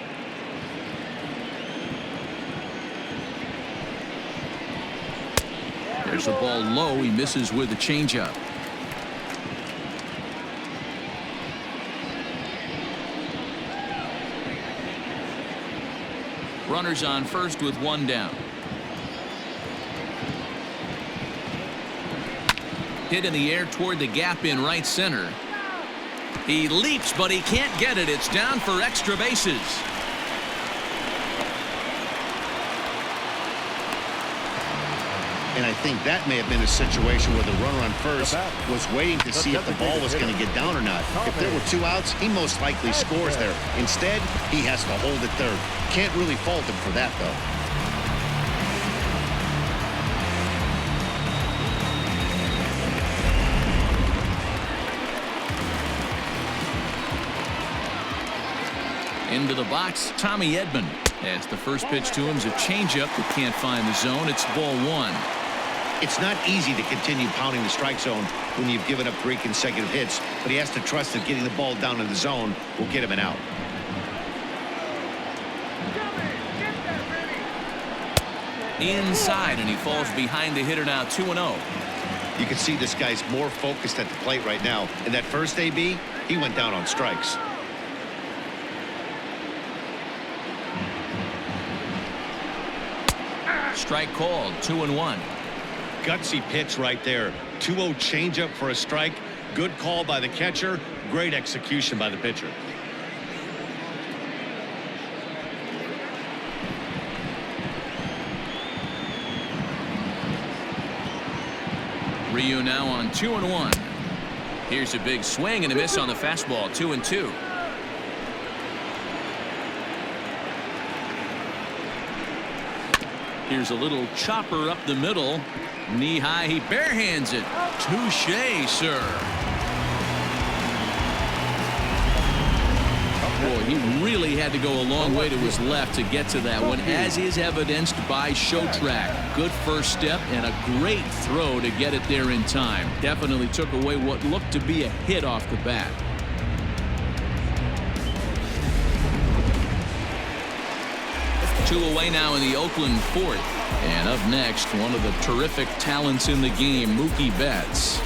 There's the ball low. He misses with a changeup. Runners on first with one down. Hit in the air toward the gap in right center. He leaps, but he can't get it. It's down for extra bases. And I think that may have been a situation where the runner on first was waiting to see if the ball was going to get down or not. If there were 2 outs, he most likely scores there. Instead, he has to hold it third. Can't really fault him for that, though. Into the box, Tommy Edman. As the first pitch to him is a changeup that can't find the zone. It's ball one. It's not easy to continue pounding the strike zone when you've given up 3 consecutive hits, but he has to trust that getting the ball down in the zone will get him an out. Inside, and he falls behind the hitter now. 2-0. You can see this guy's more focused at the plate right now. In that first AB, he went down on strikes. Strike called. 2-1. Gutsy pitch right there. 2-0 changeup for a strike. Good call by the catcher. Great execution by the pitcher. Ryu now on 2-1. Here's a big swing and a miss on the fastball. 2-2. Here's a little chopper up the middle. Knee high. He barehands it. Touche, sir. Boy, he really had to go a long way to his left to get to that one, as is evidenced by Showtrack. Good first step and a great throw to get it there in time. Definitely took away what looked to be a hit off the bat. Two away now in the Oakland fourth. And up next, one of the terrific talents in the game, Mookie Betts.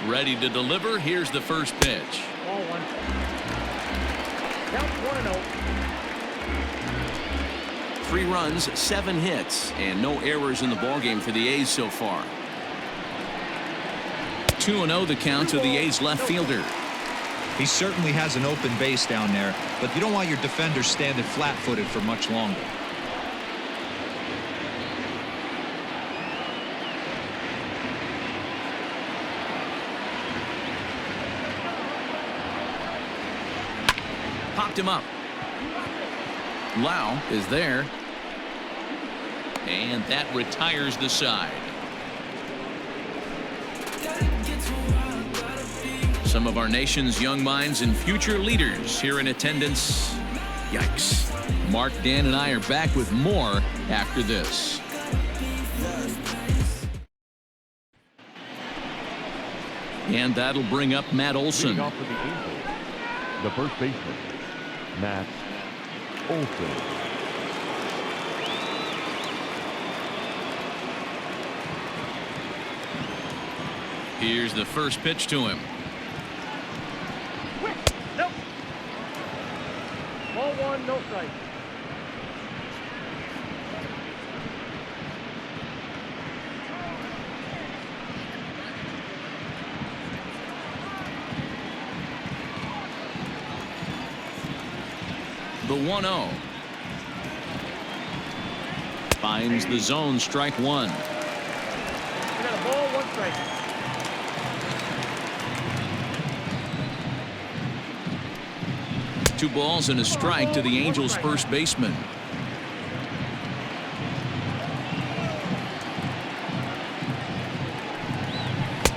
Ready to deliver. Here's the first pitch. Ball one. Count 1-0. 3 runs, 7 hits, and no errors in the ballgame for the A's so far. 2-0 the count to the A's left fielder. He certainly has an open base down there, but you don't want your defender standing flat-footed for much longer. Popped him up. Lau is there. And that retires the side. Some of our nation's young minds and future leaders here in attendance. Yikes. Mark, Dan, and I are back with more after this. And that'll bring up Matt Olson. Leading off for the Angels, the first baseman, Matt Olson. Here's the first pitch to him. Nope. Ball one, no strike. The 1-0. Finds the zone, strike one. I got a ball, 1 strike. 2 balls and a strike to the Angels' first baseman.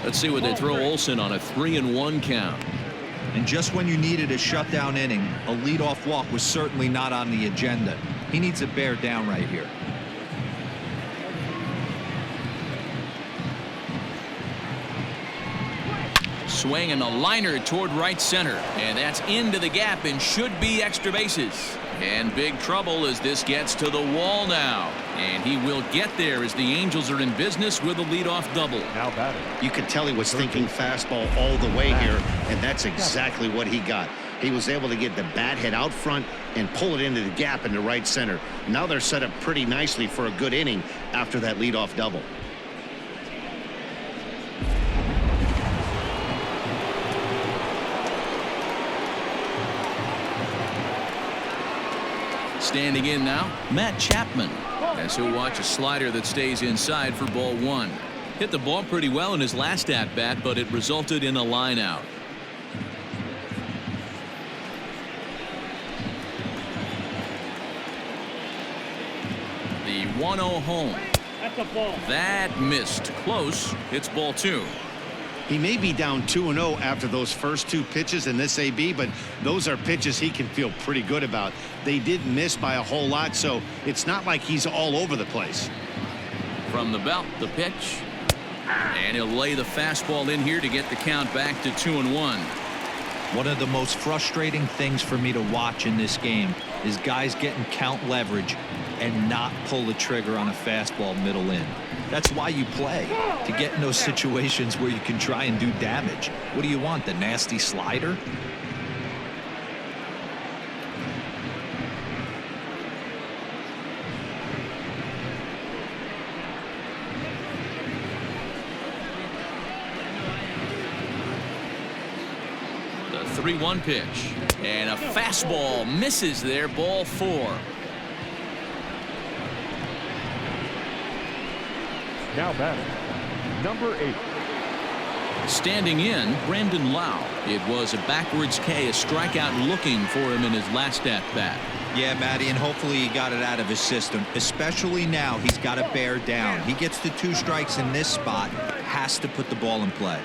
Let's see what they throw Olsen on a 3-1 count. And just when you needed a shutdown inning, a leadoff walk was certainly not on the agenda. He needs to bear down right here. Swing and a liner toward right center, and that's into the gap and should be extra bases. And big trouble as this gets to the wall now, and he will get there as the Angels are in business with a leadoff double. Now batting. You could tell he was thinking fastball all the way here, and that's exactly what he got. He was able to get the bat head out front and pull it into the gap into right center. Now they're set up pretty nicely for a good inning after that leadoff double. Standing in now, Matt Chapman, as he'll watch a slider that stays inside for ball 1. Hit the ball pretty well in his last at-bat, but it resulted in a line out. The 1-0 home. That's a ball. That missed. Close. It's ball 2. He may be down 2-0 after those first 2 pitches in this AB, but those are pitches he can feel pretty good about. They did miss by a whole lot, so it's not like he's all over the place. From the belt, the pitch. And he'll lay the fastball in here to get the count back to 2-1. One of the most frustrating things for me to watch in this game is guys getting count leverage and not pull the trigger on a fastball middle in. That's why you play, to get in those situations where you can try and do damage. What do you want, the nasty slider? The 3-1 pitch. And a fastball misses there, ball 4. Now batting, number 8. Standing in, Brandon Lau. It was a backwards K, a strikeout looking for him in his last at-bat. Yeah, Matty, and hopefully he got it out of his system. Especially now, he's got to bear down. He gets the 2 strikes in this spot, has to put the ball in play.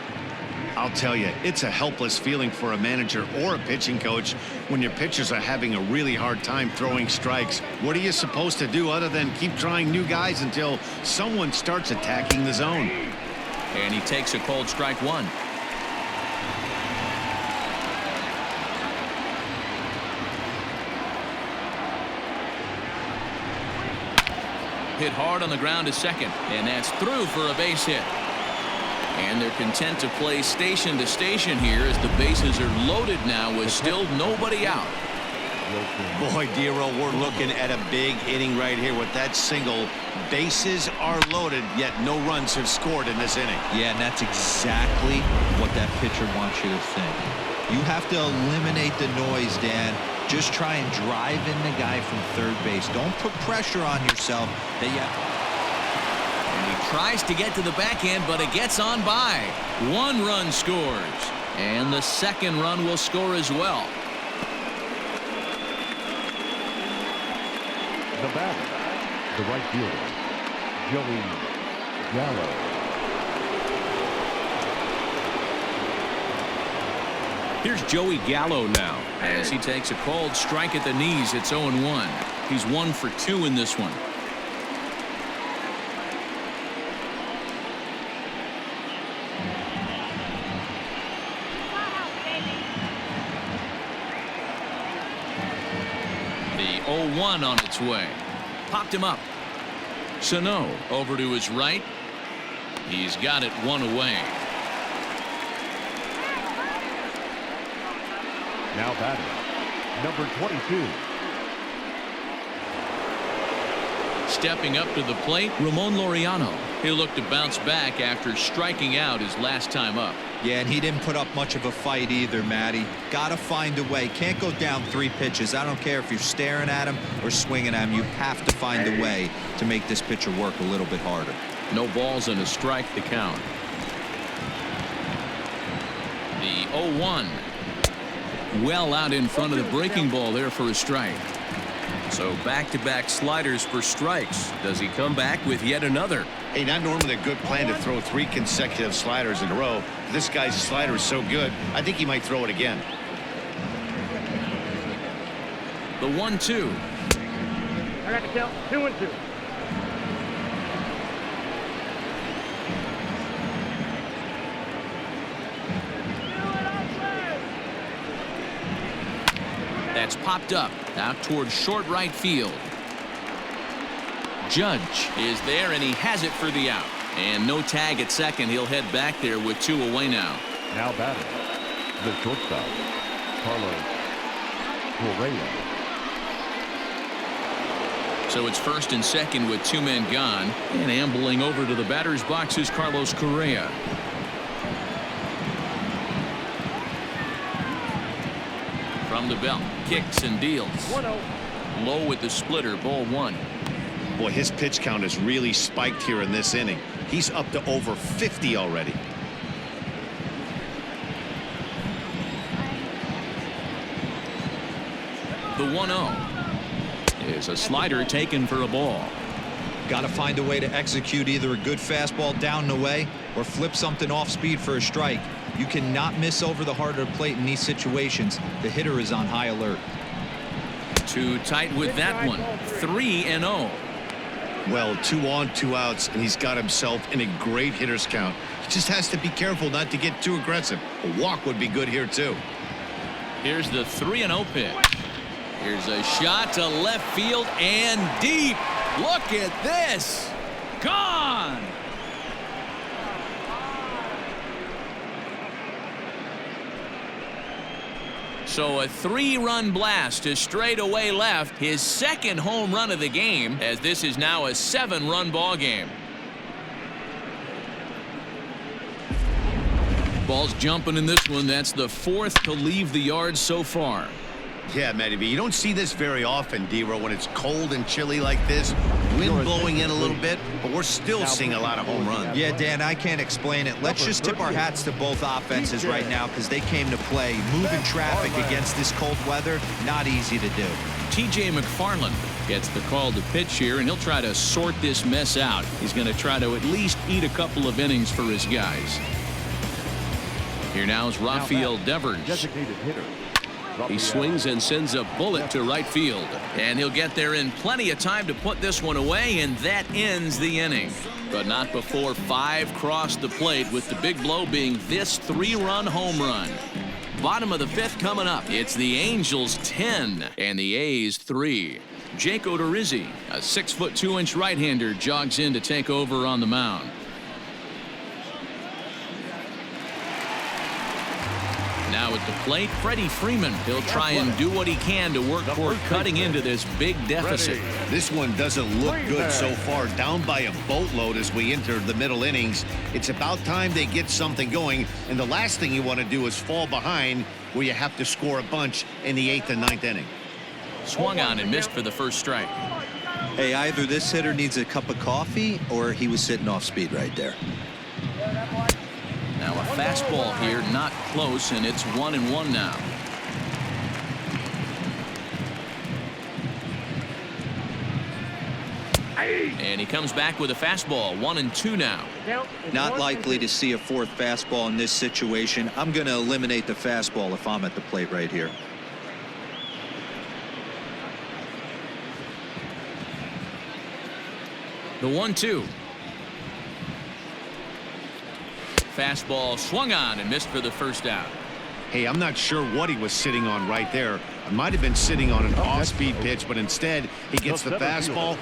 I'll tell you, it's a helpless feeling for a manager or a pitching coach when your pitchers are having a really hard time throwing strikes. What are you supposed to do other than keep trying new guys until someone starts attacking the zone? And he takes a called strike 1. Hit hard on the ground to second, and that's through for a base hit. And they're content to play station to station here as the bases are loaded now with still nobody out. Boy, Dero, we're looking at a big inning right here with that single. Bases are loaded, yet no runs have scored in this inning. Yeah, and that's exactly what that pitcher wants you to think. You have to eliminate the noise, Dan. Just try and drive in the guy from third base. Don't put pressure on yourself that you have. Tries to get to the backhand, but it gets on by. 1 run scores, and the second run will score as well. The batter, the right fielder, Joey Gallo. Here's Joey Gallo now as he takes a called strike at the knees. It's 0-1. He's 1 for 2 in this one. The 0-1 on its way. Popped him up. Sano over to his right. He's got it 1 away. Now batting, number 22. Stepping up to the plate, Ramon Laureano. He'll look to bounce back after striking out his last time up. Yeah, and he didn't put up much of a fight either, Matty. Got to find a way. Can't go down 3 pitches. I don't care if you're staring at him or swinging at him. You have to find a way to make this pitcher work a little bit harder. No balls and a strike to count. The 0-1. Well out in front of the breaking ball there for a strike. So back-to-back sliders for strikes. Does he come back with yet another? Hey, not normally a good plan to throw 3 consecutive sliders in a row. This guy's slider is so good, I think he might throw it again. The 1-2. I got the count. 2-2. That's popped up out towards short right field. Judge is there, and he has it for the out. And no tag at second. He'll head back there with 2 away now. Now batting, the shortstop, Carlos Correa. So it's first and second with 2 men gone. And ambling over to the batter's box is Carlos Correa. From the belt, kicks and deals. 1-0. Low with the splitter, ball 1. Boy, his pitch count has really spiked here in this inning. He's up to over 50 already. The 1-0 is a slider taken for a ball. Got to find a way to execute either a good fastball down and away or flip something off speed for a strike. You cannot miss over the heart of the plate in these situations. The hitter is on high alert. Too tight with that one. 3-0. Well, 2 on, 2 outs, and he's got himself in a great hitter's count. He just has to be careful not to get too aggressive. A walk would be good here, too. Here's the 3-0 pitch. Here's a shot to left field and deep. Look at this. Gone. So a 3-run blast to straightaway left, his second home run of the game, as this is now a 7-run ball game. Ball's jumping in this one. That's the 4th to leave the yard so far. Yeah, Matty B, you don't see this very often, D-Row, when it's cold and chilly like this. Wind blowing in a little bit, but we're still seeing a lot of home runs. Yeah, Dan, I can't explain it. Let's just tip our hats to both offenses right now because they came to play. Moving traffic against this cold weather, not easy to do. TJ McFarland gets the call to pitch here, and he'll try to sort this mess out. He's going to try to at least eat a couple of innings for his guys. Here now is Rafael Devers. Designated hitter. He swings and sends a bullet to right field. And he'll get there in plenty of time to put this one away, and that ends the inning. But not before 5 crossed the plate, with the big blow being this 3-run home run. Bottom of the 5th coming up. It's the Angels 10 and the A's 3. Jake Odorizzi, a 6-foot 2-inch right-hander, jogs in to take over on the mound. Now at the plate, Freddie Freeman. He'll try and do what he can to work toward cutting into this big deficit. This one doesn't look good so far. Down by a boatload as we enter the middle innings. It's about time they get something going, and the last thing you want to do is fall behind where you have to score a bunch in the 8th and 9th inning. Swung on and missed for the first strike. Hey, either this hitter needs a cup of coffee or he was sitting off speed right there. Now a fastball here, not close, and it's 1-1 now. And he comes back with a fastball. 1-2 now. Not likely to see a 4th fastball in this situation. I'm going to eliminate the fastball if I'm at the plate right here. The 1-2. Fastball swung on and missed for the first out. Hey, I'm not sure what he was sitting on right there. It might have been sitting on an off-speed pitch, but instead he gets the fastball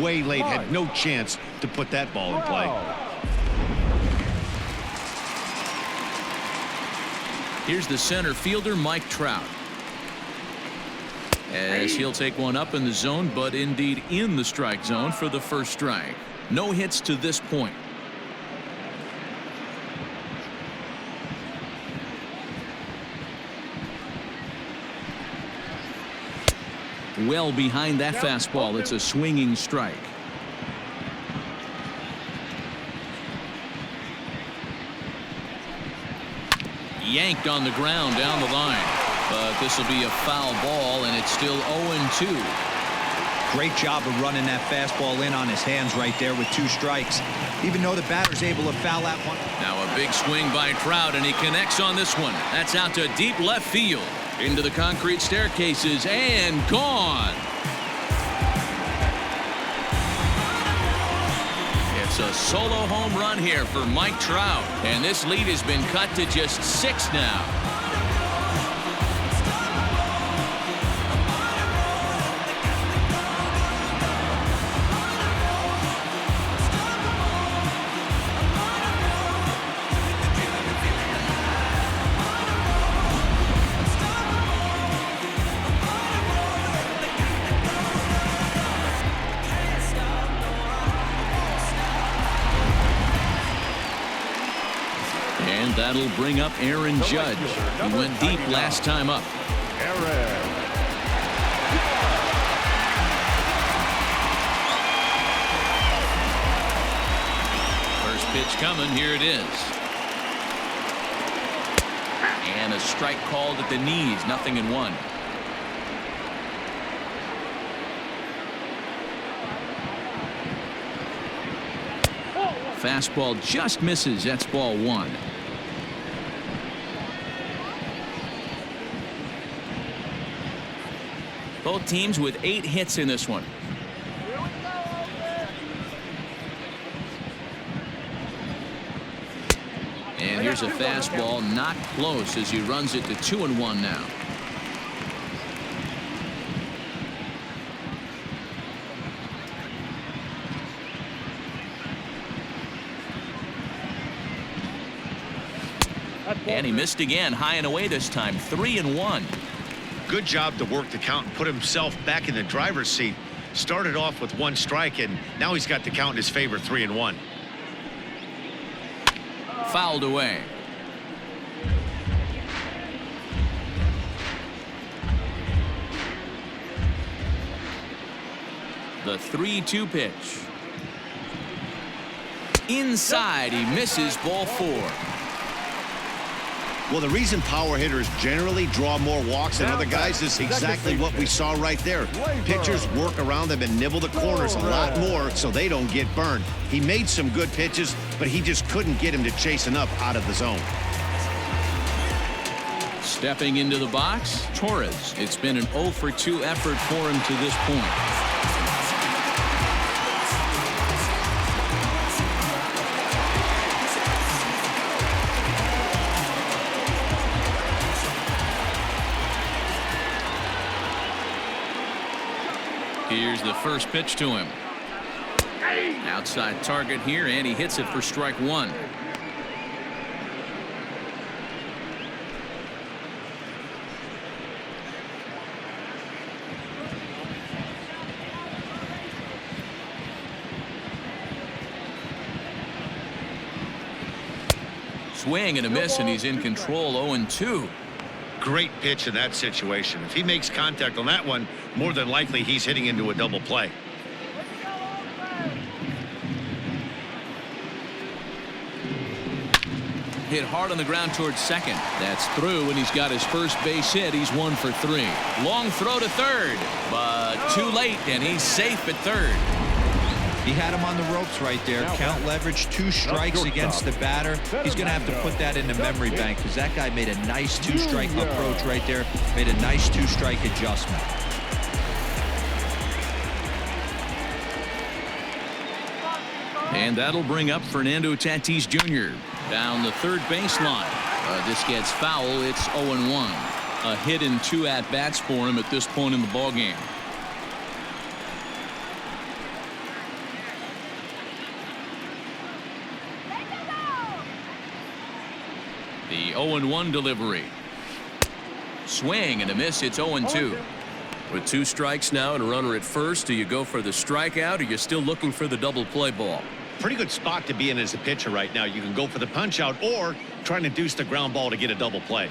way late. Had no chance to put that ball in play. Here's the center fielder, Mike Trout. as he'll take one up in the zone, but indeed in the strike zone for the first strike. No hits to this point. Well behind that fastball. It's a swinging strike. Yanked on the ground down the line, but this will be a foul ball, and it's still 0-2. Great job of running that fastball in on his hands right there with 2 strikes. Even though the batter's able to foul that one. Now a big swing by Trout, and he connects on this one. That's out to deep left field. Into the concrete staircases and gone. It's a solo home run here for Mike Trout, and this lead has been cut to just 6 now. And that'll bring up Aaron Judge. He went deep last time up. First pitch coming. Here it is. And a strike called at the knees. 0-1. Fastball just misses. That's ball 1. Both teams with 8 hits in this one. And here's a fastball not close as he runs it to 2-1 now. And he missed again, high and away this time. 3-1. Good job to work the count and put himself back in the driver's seat. Started off with 1 strike, and now he's got the count in his favor. 3-1. Fouled away. The 3-2 pitch. Inside, he misses. Ball 4. Well, the reason power hitters generally draw more walks than other guys is exactly what we saw right there. Pitchers work around them and nibble the corners a lot more so they don't get burned. He made some good pitches, but he just couldn't get him to chase enough out of the zone. Stepping into the box, Torres. It's been an 0-for-2 effort for him to this point. Here's the first pitch to him. Outside target here, and he hits it for strike 1. Swing and a miss, and he's in control. 0-2. Great pitch in that situation. If he makes contact on that one, more than likely he's hitting into a double play. Hit hard on the ground towards second. That's through, and he's got his first base hit. He's 1 for 3. Long throw to third, but too late, and he's safe at third. He had him on the ropes right there. Count leverage, 2 strikes against the batter. He's going to have to put that in the memory bank because that guy made a nice 2-strike approach right there. Made a nice 2-strike adjustment. And that'll bring up Fernando Tatis Jr. down the third baseline. This gets foul. It's 0-1. A hit in 2 at-bats for him at this point in the ballgame. The 0-1 delivery. Swing and a miss. It's 0-2. With 2 strikes now and a runner at first, do you go for the strikeout or you're still looking for the double play ball? Pretty good spot to be in as a pitcher right now. You can go for the punch out or try to induce the ground ball to get a double play.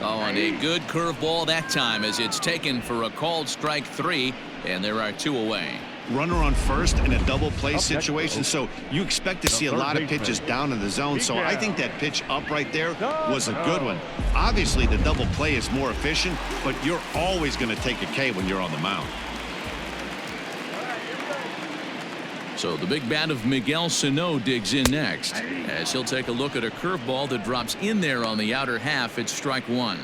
Oh, and a good curveball that time as it's taken for a called strike 3, and there are 2 away. Runner on first in a double play situation, so you expect to see a lot of pitches down in the zone. So I think that pitch up right there was a good one. Obviously, the double play is more efficient, but you're always going to take a K when you're on the mound. So the big bat of Miguel Sano digs in next as he'll take a look at a curveball that drops in there on the outer half. It's strike 1.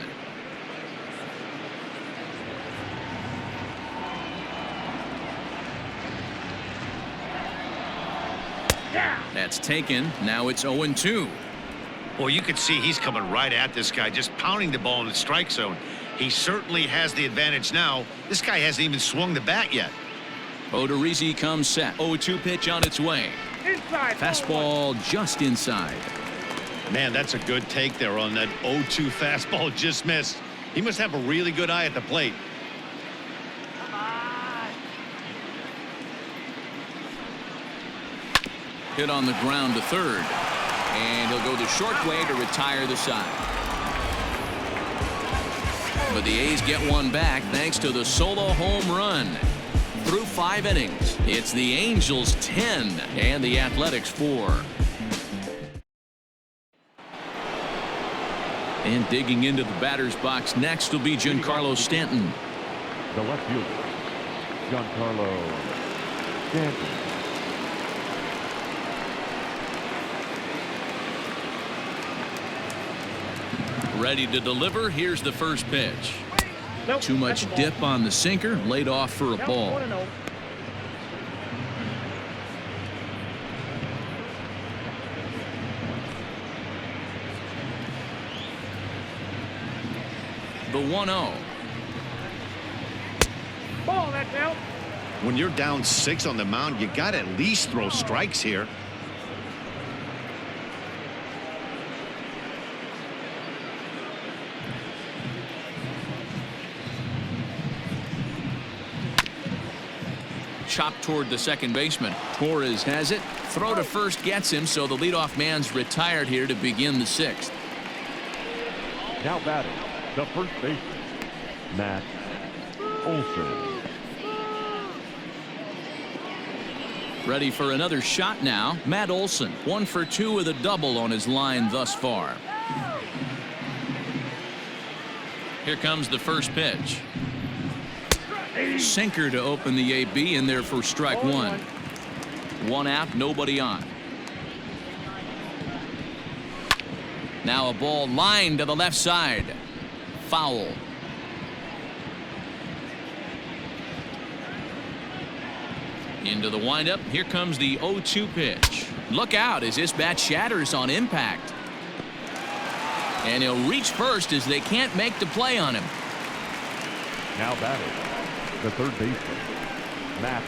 That's taken. Now it's 0-2. Well, you can see he's coming right at this guy, just pounding the ball in the strike zone. He certainly has the advantage now. This guy hasn't even swung the bat yet. Odorizzi comes set. 0-2 pitch on its way. Inside. Fastball just inside. Man, that's a good take there on that 0-2 fastball. Just missed. He must have a really good eye at the plate. Hit on the ground to third. And he'll go the short way to retire the side. But the A's get one back thanks to the solo home run. Through 5 innings, it's the Angels 10 and the Athletics 4. And digging into the batter's box next will be Giancarlo Stanton. The left fielder, Giancarlo Stanton. Ready to deliver. Here's the first pitch. Nope, Too much that's a ball. dip on the sinker. Laid off for a Nope, ball. 1-0. The 1-0. Ball, that's out. When you're down 6 on the mound, you got to at least throw strikes here. Chopped toward the second baseman. Torres has it. Throw to first gets him, so the leadoff man's retired here to begin the 6th. Now batting, the first baseman, Matt Olson. Ready for another shot now. Matt Olson, 1 for 2 with a double on his line thus far. Here comes the first pitch. Sinker to open the AB in there for strike 1. 1 out, nobody on. Now a ball lined to the left side. Foul. Into the windup. Here comes the 0-2 pitch. Look out as this bat shatters on impact. And he'll reach first as they can't make the play on him. Now batting, the third baseman, Matt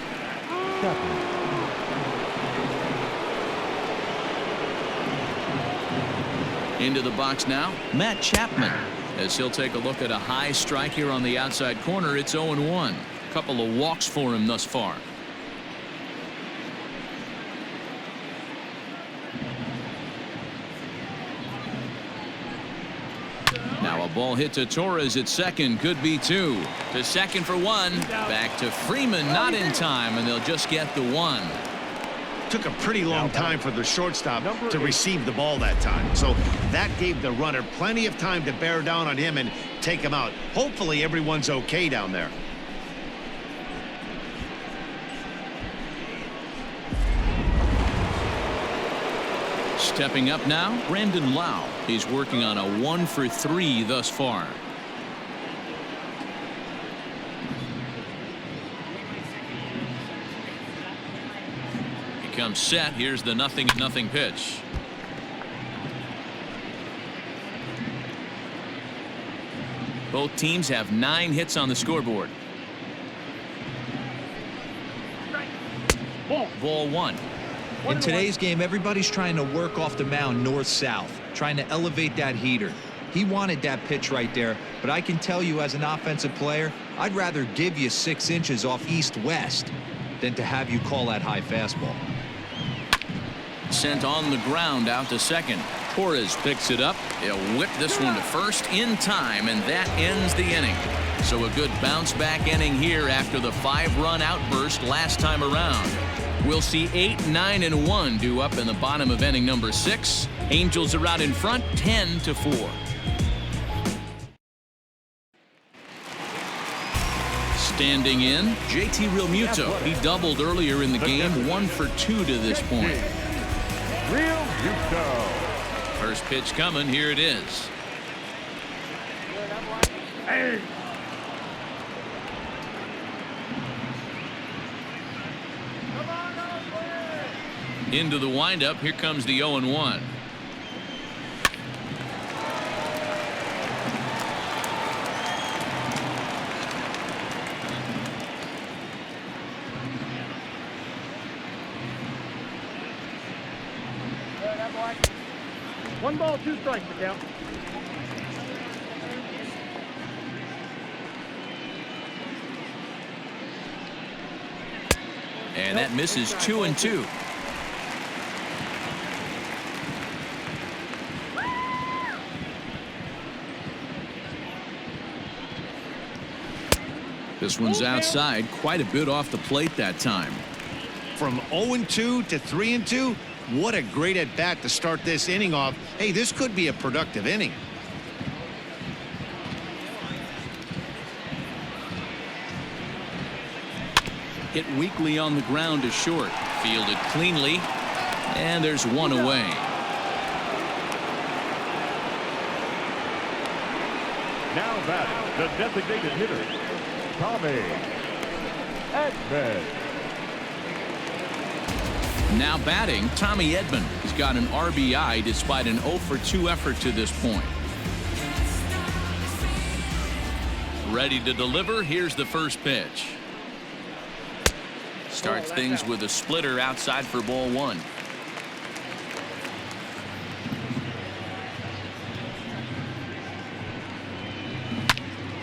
Chapman. Into the box now, Matt Chapman, as he'll take a look at a high strike here on the outside corner. It's 0-1. Couple of walks for him thus far. Now a ball hit to Torres at second. Could be 2. To second for 1. Back to Freeman, not in time, and they'll just get the 1. Took a pretty long time for the shortstop to receive the ball that time. So that gave the runner plenty of time to bear down on him and take him out. Hopefully everyone's okay down there. Stepping up now, Brandon Lau. He's working on a 1 for 3 thus far. He comes set. Here's the 0-0 pitch. Both teams have 9 hits on the scoreboard. Ball 1. In today's game, everybody's trying to work off the mound north-south, trying to elevate that heater. He wanted that pitch right there, but I can tell you as an offensive player, I'd rather give you 6 inches off east-west than to have you call that high fastball. Sent on the ground out to second. Torres picks it up. He'll whip this one to first in time, and that ends the inning. So a good bounce-back inning here after the 5-run outburst last time around. We'll see 8, 9, and 1 due up in the bottom of inning number 6. Angels are out in front, 10-4. Standing in, JT Realmuto. He doubled earlier in the game, 1 for 2 to this point. Realmuto. First pitch coming, here it is. Hey. Into the windup, here comes the 0-1. One ball, 2 strikes to count. And that misses 2-2. This one's outside, quite a bit off the plate that time. From 0-2 to 3-2. What a great at-bat to start this inning off. Hey, this could be a productive inning. Hit weakly on the ground to short. Fielded cleanly. And there's one away. Now batting, the designated hitter, Tommy Edman. Now batting, Tommy Edman. He's got an RBI despite an 0 for 2 effort to this point. Ready to deliver. Here's the first pitch. Starts things with a splitter outside for ball 1.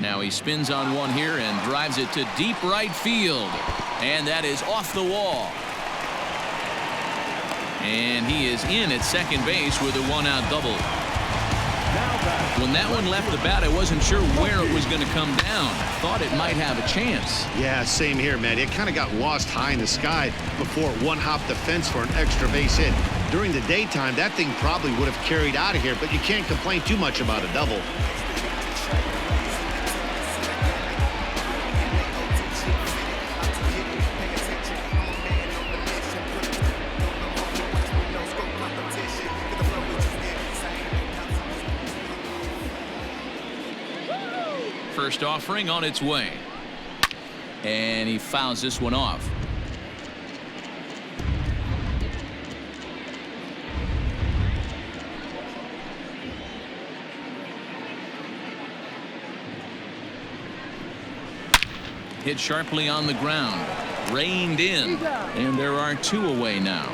Now he spins on one here and drives it to deep right field. And that is off the wall. And he is in at second base with a 1-out double. When that one left the bat, I wasn't sure where it was going to come down. Thought it might have a chance. Yeah, same here, man. It kind of got lost high in the sky before it one-hopped the fence for an extra base hit. During the daytime, that thing probably would have carried out of here, but you can't complain too much about a double. First offering on its way. And he fouls this one off. Hit sharply on the ground. Reined in. And there are 2 away now.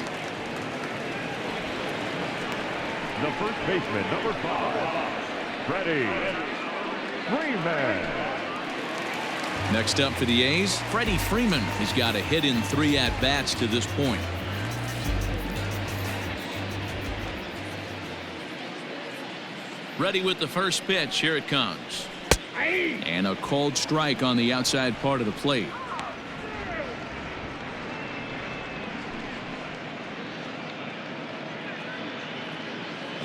The first baseman, number 5, Freddie Freeman. Next up for the A's, Freddie Freeman. He's got a hit in 3 at-bats to this point. Ready with the first pitch. Here it comes. And a cold strike on the outside part of the plate.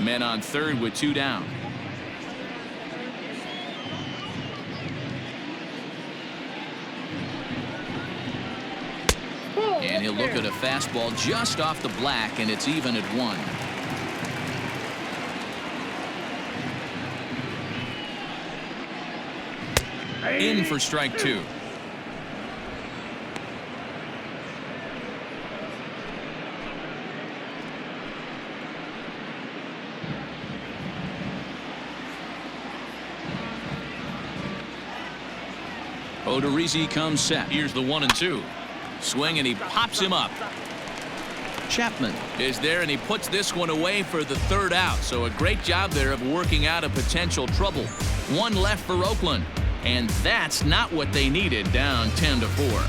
Men on third with 2 down. And he'll look at a fastball just off the black, and it's even at 1. In for strike 2. Odorizzi comes set. Here's the 1-2. Swing, and he pops him up. Chapman is there, and he puts this one away for the third out. So a great job there of working out a potential trouble. One left for Oakland, and that's not what they needed, down 10-4.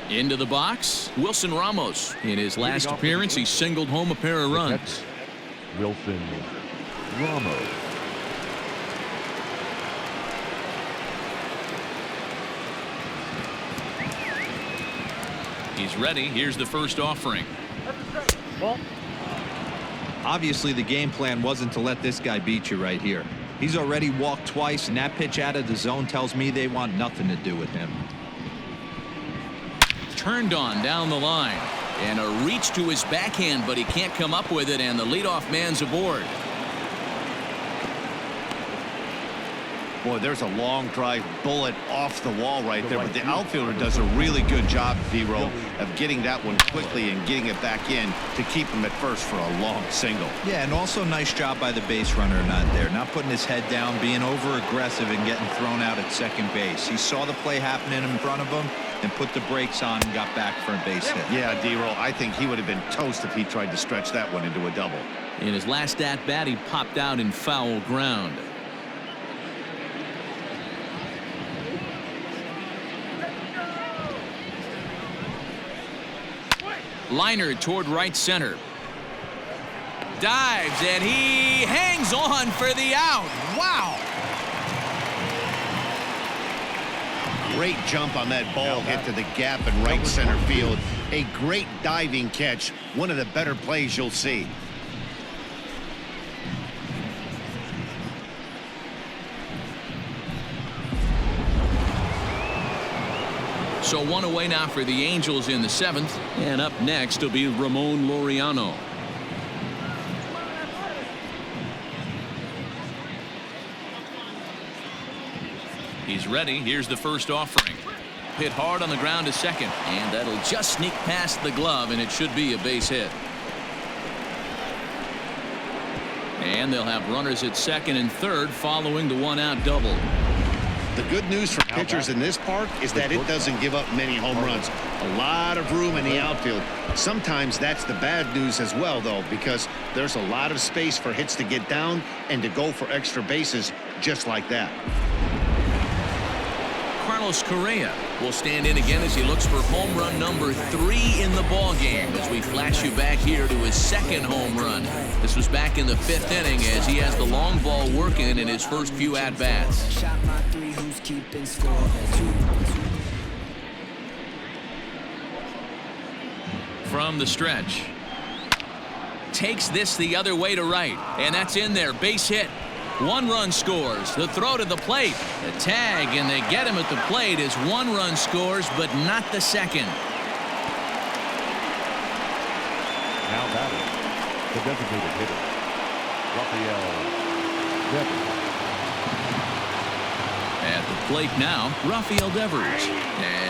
Into the box, Wilson Ramos. In his last appearance, he singled home a pair of runs. Wilson Ramos. He's ready. Here's the first offering. Obviously, the game plan wasn't to let this guy beat you right here. He's already walked twice, and that pitch out of the zone tells me they want nothing to do with him. Turned on down the line, and a reach to his backhand, but he can't come up with it, and the leadoff man's aboard. Boy, there's a long drive bullet off the wall right there, but the outfielder does a really good job, D-Roll, of getting that one quickly and getting it back in to keep him at first for a long single. Yeah, and also nice job by the base runner not putting his head down, being over aggressive and getting thrown out at second base. He saw the play happening in front of him and put the brakes on and got back for a base hit. Yeah, D-Roll, I think he would have been toast if he tried to stretch that one into a double. In his last at-bat, he popped out in foul ground. Liner toward right center. Dives, and he hangs on for the out. Wow. Great jump on that ball hit to the gap in right center field. A great diving catch. One of the better plays you'll see. So one away now for the Angels in the 7th. And up next will be Ramon Laureano. He's ready. Here's the first offering. Hit hard on the ground to second. And that'll just sneak past the glove, and it should be a base hit. And they'll have runners at second and third following the one-out double. The good news for pitchers in this park is that it doesn't give up many home runs. A lot of room in the outfield. Sometimes that's the bad news as well, though, because there's a lot of space for hits to get down and to go for extra bases just like that. Carlos Correa will stand in again as he looks for home run number 3 in the ball game as we flash you back here to his second home run. This was back in the 5th inning as he has the long ball working in his first few at-bats. From the stretch. Takes this the other way to right, and that's in there. Base hit. 1 run scores. The throw to the plate. The tag, and they get him at the plate as 1 run scores, but not the second. Now batting, the designated hitter, Rafael Devers. At the plate now, Rafael Devers,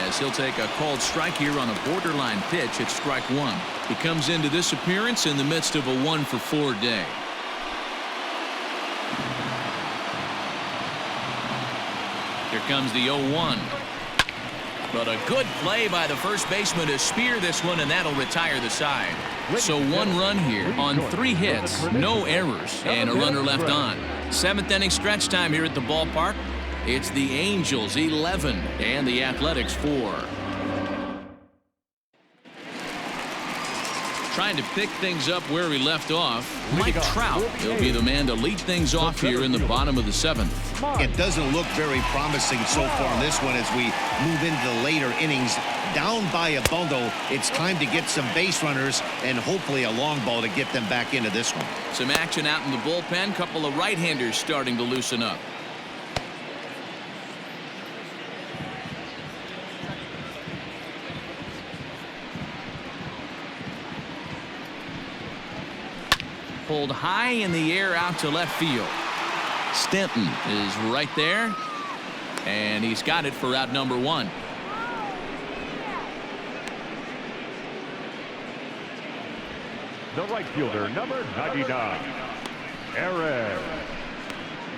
as he'll take a called strike here on a borderline pitch at strike 1. He comes into this appearance in the midst of a 1-for-4 day. Here comes the 0-1. But a good play by the first baseman to spear this one, and that'll retire the side. So 1 run here on 3 hits, no errors, and a runner left on. 7th inning stretch time here at the ballpark. It's the Angels 11 and the Athletics 4. Trying to pick things up where we left off, Mike Trout will be the man to lead things off here in the bottom of the 7th. It doesn't look very promising so far in this one as we move into the later innings. Down by a bundle, it's time to get some base runners and hopefully a long ball to get them back into this one. Some action out in the bullpen. Couple of right-handers starting to loosen up. Pulled high in the air out to left field. Stanton is right there, and he's got it for out number 1. The right fielder, number 99, Aaron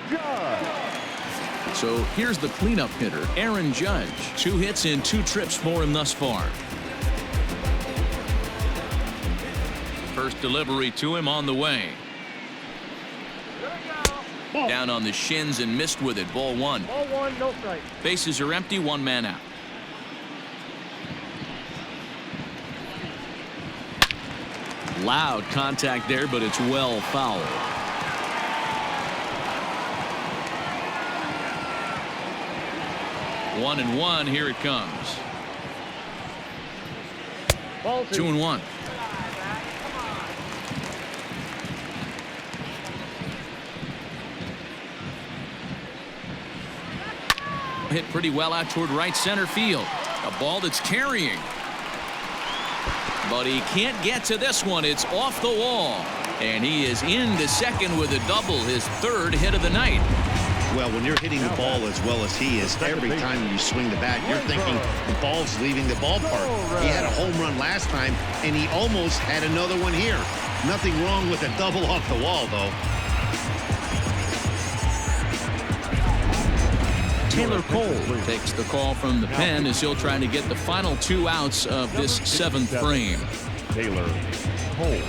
Judge. So here's the cleanup hitter, Aaron Judge. 2 hits in 2 trips for him thus far. First delivery to him on the way. Down on the shins and missed with it. Ball 1. Ball 1, no strike. Bases are empty, 1 man out. Loud contact there, but it's well fouled. One and one. Here it comes. Ball 2. 2-1. Hit pretty well out toward right center field. A ball that's carrying. But he can't get to this one. It's off the wall. And he is into second with a double, his 3rd hit of the night. Well, when you're hitting the ball as well as he is, every time you swing the bat, you're thinking the ball's leaving the ballpark. He had a home run last time, and he almost had another one here. Nothing wrong with a double off the wall, though. Taylor Cole takes the call from the pen as he'll try to get the final 2 outs of this 7th frame. Taylor Cole.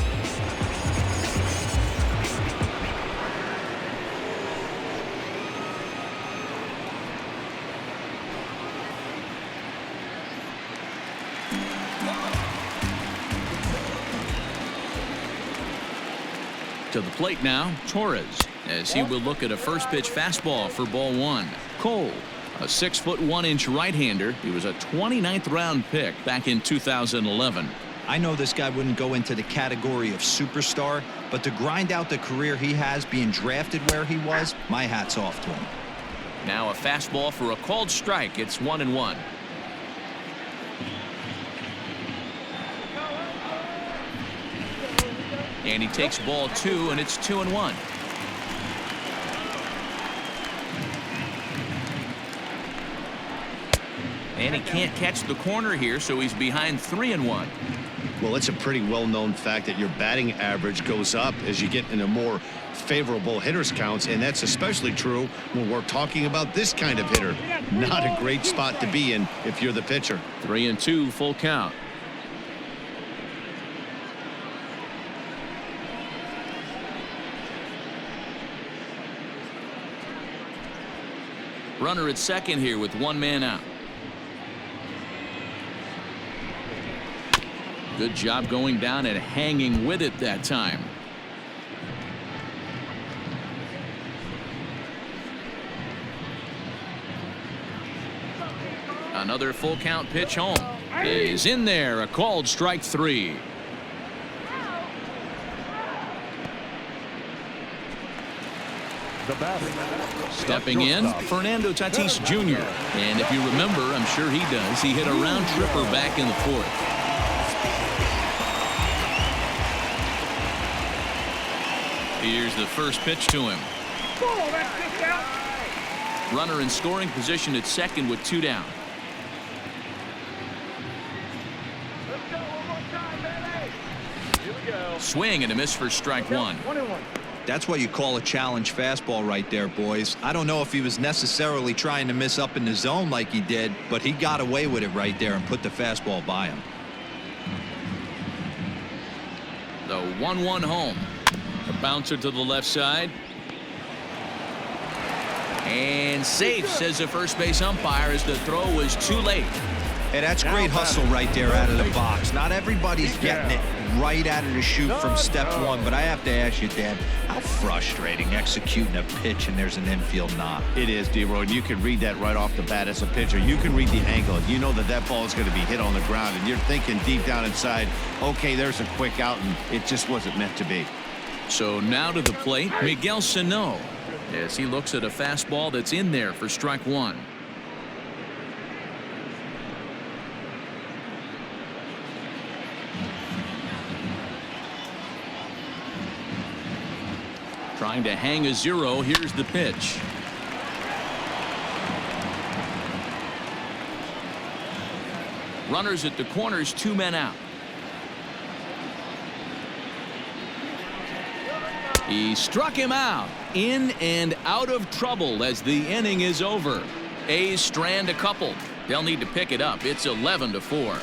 To the plate now, Torres, as he will look at a first pitch fastball for ball 1. Cole, a 6'1" right-hander. He was a 29th round pick back in 2011. I know this guy wouldn't go into the category of superstar, but to grind out the career he has being drafted where he was, my hat's off to him. Now a fastball for a called strike. It's 1-1. And he takes ball 2, and it's 2-1. And he can't catch the corner here, so he's behind 3-1. Well, it's a pretty well-known fact that your batting average goes up as you get into more favorable hitters counts, and that's especially true when we're talking about this kind of hitter. Not a great spot to be in if you're the pitcher. 3-2, full count. Runner at second here with 1 man out. Good job going down and hanging with it that time. Another full count pitch home. Is in there. A called strike 3. The batter. Stepping in, Fernando Tatis Jr. And if you remember, I'm sure he does, he hit a round tripper back in the 4th. Here's the first pitch to him. Runner in scoring position at second with 2 down. Swing and a miss for strike 1. That's what you call a challenge fastball right there, boys. I don't know if he was necessarily trying to miss up in the zone like he did, but he got away with it right there and put the fastball by him. The 1-1 home. A bouncer to the left side. And safe, says the first base umpire, as the throw was too late. Hey, that's great hustle right there out of the box. Not everybody's getting it right out of the chute from step 1, but I have to ask you, Dan, how frustrating executing a pitch and there's an infield knock. It is, D-Roy, and you can read that right off the bat as a pitcher. You can read the angle. You know that that ball is going to be hit on the ground, and you're thinking deep down inside, okay, there's a quick out, and it just wasn't meant to be. So now to the plate, Miguel Sano, as he looks at a fastball that's in there for strike 1. Trying to hang a 0. Here's the pitch. Runners at the corners, 2 men out. He struck him out. in and out of trouble as the inning is over. A's strand a couple. They'll need to pick it up. It's 11-4.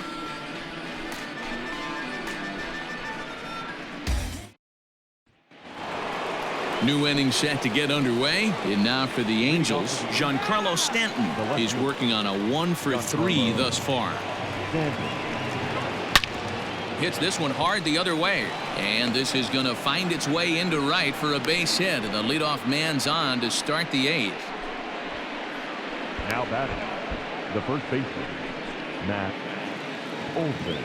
New inning set to get underway. And now for the Angels, Giancarlo Stanton. He's working on a 1-for-3 thus far. Hits this one hard the other way. And this is going to find its way into right for a base hit. And the leadoff man's on to start the 8th. Now batting, the first baseman, Matt Olson.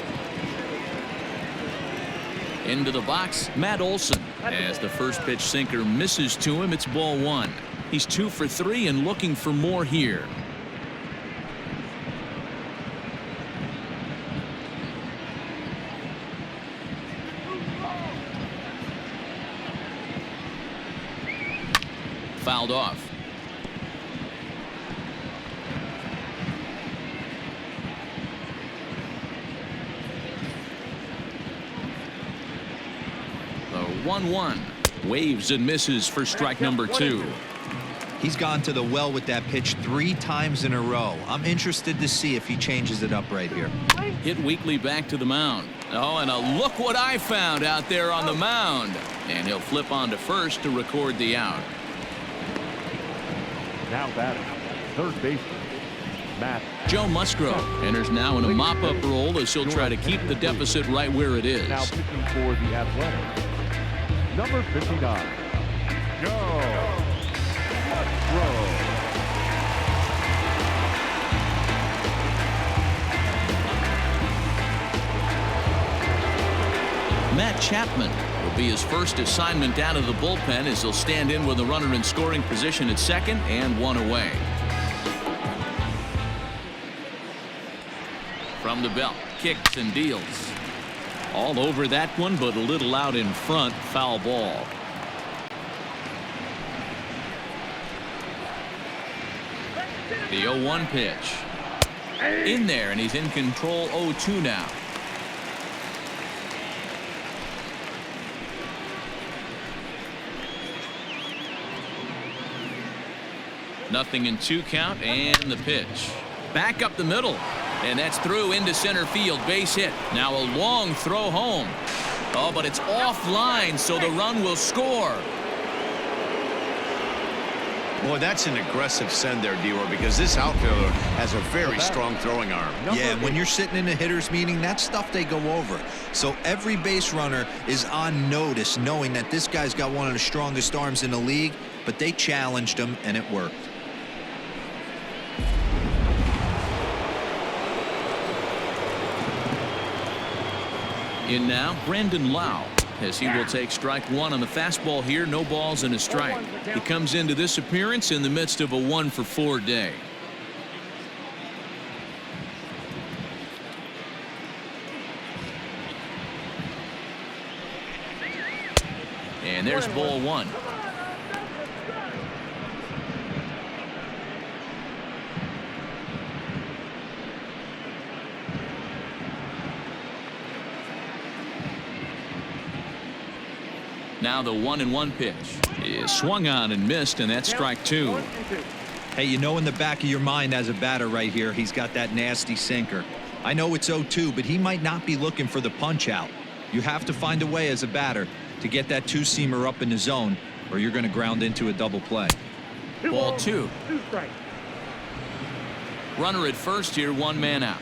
Into the box, Matt Olson. As the first pitch sinker misses to him, it's ball 1. He's 2 for 3 and looking for more here. Fouled off. The 1-1 waves and misses for strike number 2. He's gone to the well with that pitch 3 times in a row. I'm interested to see if he changes it up right here. Hit weakly back to the mound. Oh, and a look what I found out there on the mound. And he'll flip on to first to record the out. Now batting, third baseman, Matt. Joe Musgrove enters now in a mop-up role as he'll try to keep the deficit right where it is. Now pitching for the Athletics, number 59, Joe Musgrove. Matt Chapman will be his first assignment out of the bullpen as he'll stand in with a runner in scoring position at second and 1 away. From the belt, kicks and deals. All over that one, but a little out in front. Foul ball. The 0-1 pitch. In there, and he's in control. 0-2 now. Nothing in 2 count, and the pitch. Back up the middle. And that's through into center field. Base hit. Now a long throw home. Oh, but it's offline, so the run will score. Boy, that's an aggressive send there, D-Roy, because this outfielder has a very strong throwing arm. Yeah, when you're sitting in a hitter's meeting, that's stuff they go over. So every base runner is on notice, knowing that this guy's got one of the strongest arms in the league, but they challenged him, and it worked. In now, Brandon Lau, as he will take strike 1 on the fastball here. No balls and a strike. He comes into this appearance in the midst of a 1-for-4 day. And there's ball 1. Now the 1-1 pitch is swung on and missed, and that's strike 2. Hey, you know in the back of your mind as a batter right here, he's got that nasty sinker. I know it's 0-2, but he might not be looking for the punch out. You have to find a way as a batter to get that 2-seamer up in the zone, or you're going to ground into a double play. Ball 2. Runner at first here, 1 man out.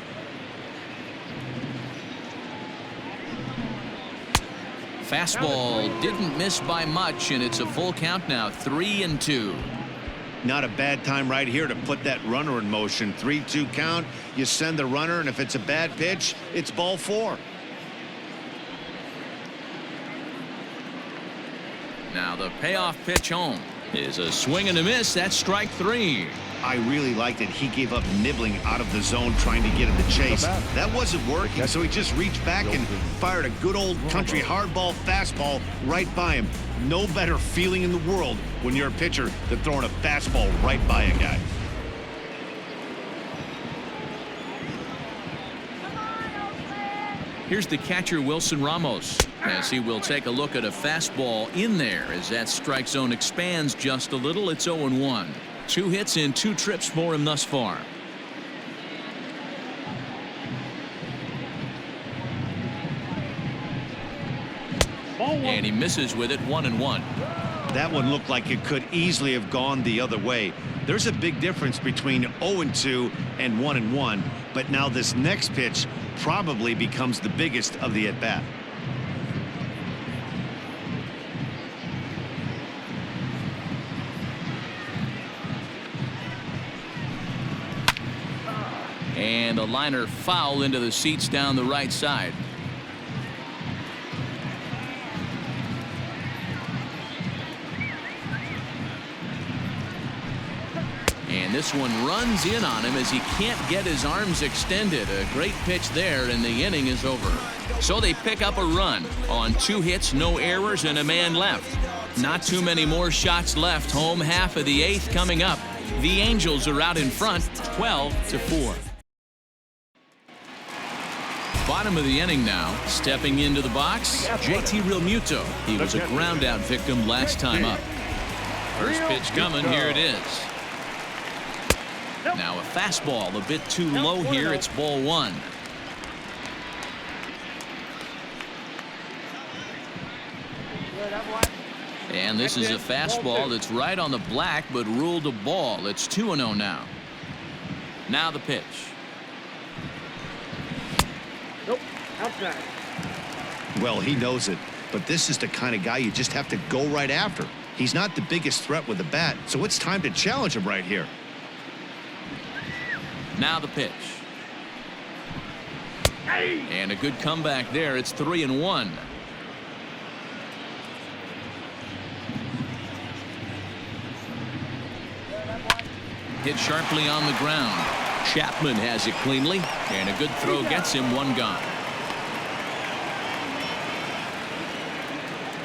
Fastball didn't miss by much, and it's a full count now. 3-2. Not a bad time right here to put that runner in motion. 3-2 count. You send the runner, and if it's a bad pitch, it's ball 4. Now the payoff pitch home is a swing and a miss. That's strike 3. I really liked it. He gave up nibbling out of the zone trying to get him to chase. That wasn't working, so he just reached back and fired a good old country hardball fastball right by him. No better feeling in the world when you're a pitcher than throwing a fastball right by a guy. Here's the catcher, Wilson Ramos, as he will take a look at a fastball in there as that strike zone expands just a little. It's 0-1. 2 hits in 2 trips for him thus far. And he misses with it, 1-1. That one looked like it could easily have gone the other way. There's a big difference between 0-2 and 1-1, but now this next pitch probably becomes the biggest of the at-bat. And a liner foul into the seats down the right side. And this one runs in on him as he can't get his arms extended. A great pitch there, and the inning is over. So they pick up a run on 2 hits, no errors, and a man left. Not too many more shots left. Home half of the 8th coming up. The Angels are out in front, 12-4. Bottom of the inning now. Stepping into the box, JT Realmuto. He was a ground out victim last time up. First pitch coming. Here it is. Now a fastball a bit too low here. It's ball 1. And this is a fastball that's right on the black but ruled a ball. It's 2-0 now. Now the pitch. Nope. Outside. Well, he knows it, but this is the kind of guy you just have to go right after. He's not the biggest threat with the bat, so it's time to challenge him right here. Now the pitch. And a good comeback there. It's 3-1. Hit sharply on the ground. Chapman has it cleanly, and a good throw gets him 1 gone.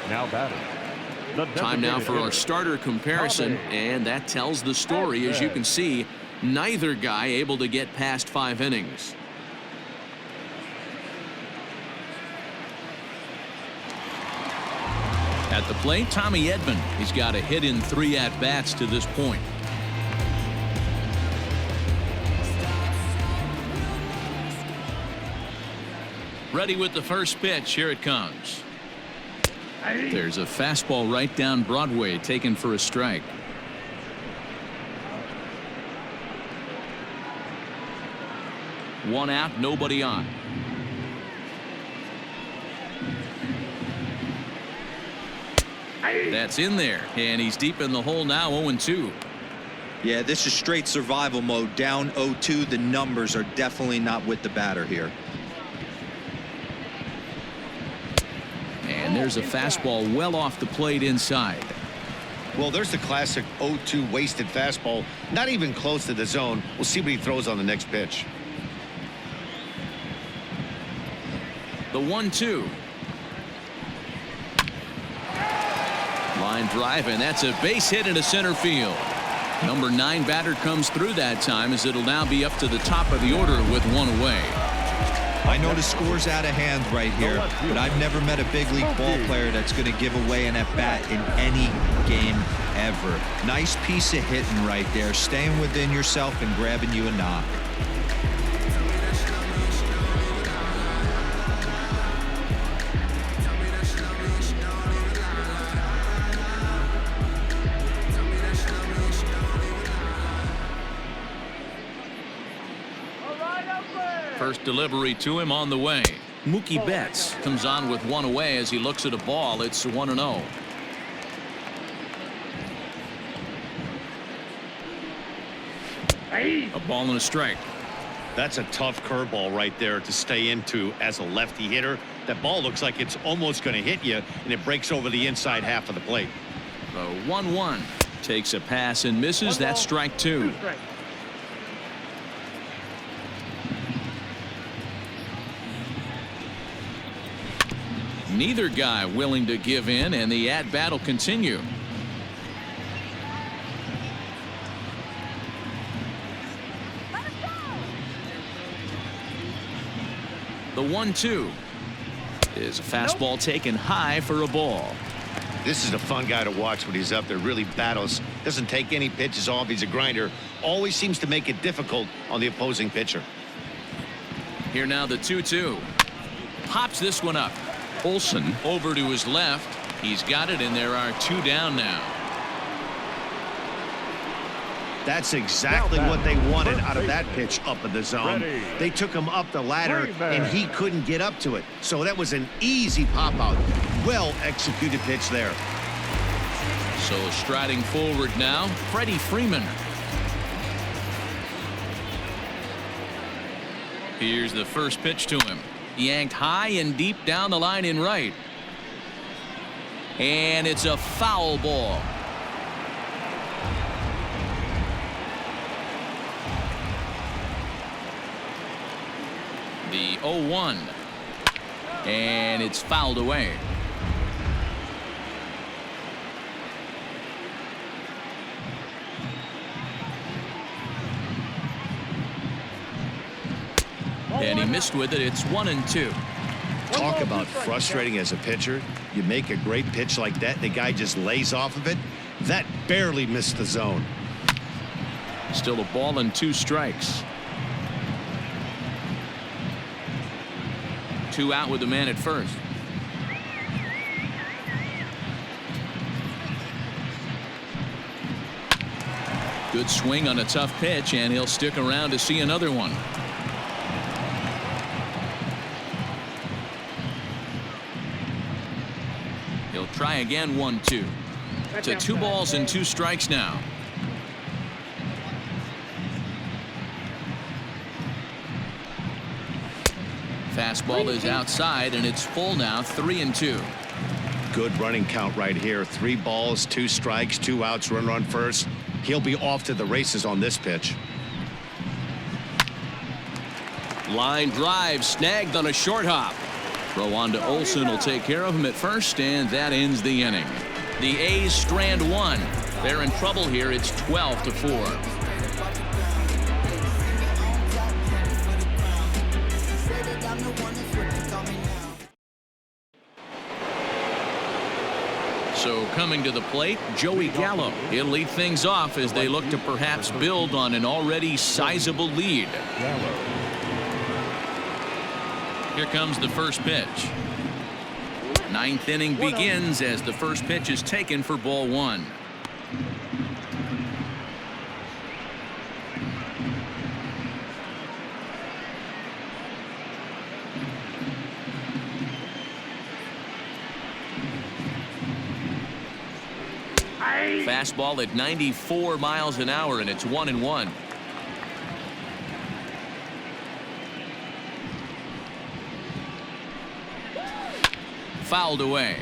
Now batting. Time now for our starter comparison, and that tells the story. As you can see, neither guy able to get past 5 innings. At the plate, Tommy Edman. He's got a hit in 3 at-bats to this point. Ready with the first pitch. Here it comes. There's a fastball right down Broadway, taken for a strike. One out, nobody on. That's in there, and he's deep in the hole now. 0-2. Yeah, this is straight survival mode. Down 0-2. The numbers are definitely not with the batter here. And there's a fastball well off the plate inside. Well, there's the classic 0-2 wasted fastball, not even close to the zone. We'll see what he throws on the next pitch. The 1-2. Line drive, and that's a base hit into center field. Number 9 batter comes through that time, as it'll now be up to the top of the order with 1 away. I know the score's out of hand right here, but I've never met a big league ball player that's going to give away an at-bat in any game ever. Nice piece of hitting right there, staying within yourself and grabbing you a knock. First delivery to him on the way. Mookie Betts comes on with 1 away as he looks at a ball. It's 1-0. A ball and a strike. That's a tough curveball right there to stay into as a lefty hitter. That ball looks like it's almost going to hit you, and it breaks over the inside half of the plate. The 1-1 takes a pass and misses. That's strike 2. Neither guy willing to give in, and the at-bat will continue. The 1-2. Is a fastball taken high for a ball. This is a fun guy to watch when he's up there. Really battles. Doesn't take any pitches off. He's a grinder. Always seems to make it difficult on the opposing pitcher. Here now the 2-2. Pops this one up. Olsen over to his left. He's got it, and there are 2 down now. That's exactly what they wanted out of that pitch up in the zone. They took him up the ladder, and he couldn't get up to it. So that was an easy pop-out. Well-executed pitch there. So striding forward now, Freddie Freeman. Here's the first pitch to him. Yanked high and deep down the line in right. And it's a foul ball. The 0-1. And it's fouled away. And he missed with it. It's 1-2. Talk about frustrating as a pitcher. You make a great pitch like that, the guy just lays off of it. That barely missed the zone. Still a ball and 2 strikes. 2 out with the man at first. Good swing on a tough pitch, and he'll stick around to see another one. He'll try again. 1-2 to 2 balls and 2 strikes now. Fastball is outside, and it's full now. 3-2. Good running count right here. 3 balls, 2 strikes, 2 outs, runner on first. He'll be off to the races on this pitch. Line drive snagged on a short hop. Throw on to Olsen will take care of him at first, and that ends the inning. The A's strand 1. They're in trouble here. It's 12-4. So coming to the plate, Joey Gallo. He'll lead things off as they look to perhaps build on an already sizable lead. Here comes the first pitch. 9th inning begins as the first pitch is taken for ball 1. Fastball at 94 miles an hour, and it's 1-1. Fouled away.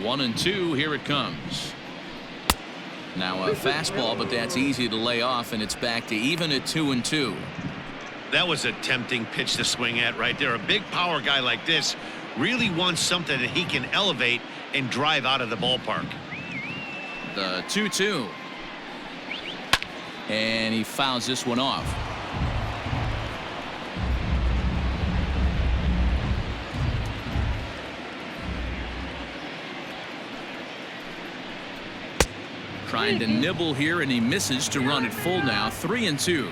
One and two. Here it comes. Now a fastball, but that's easy to lay off, and it's back to even at 2-2. That was a tempting pitch to swing at right there. A big power guy like this really wants something that he can elevate and drive out of the ballpark. The 2-2. And he fouls this one off. Trying to nibble here, and he misses to run it full now. 3-2.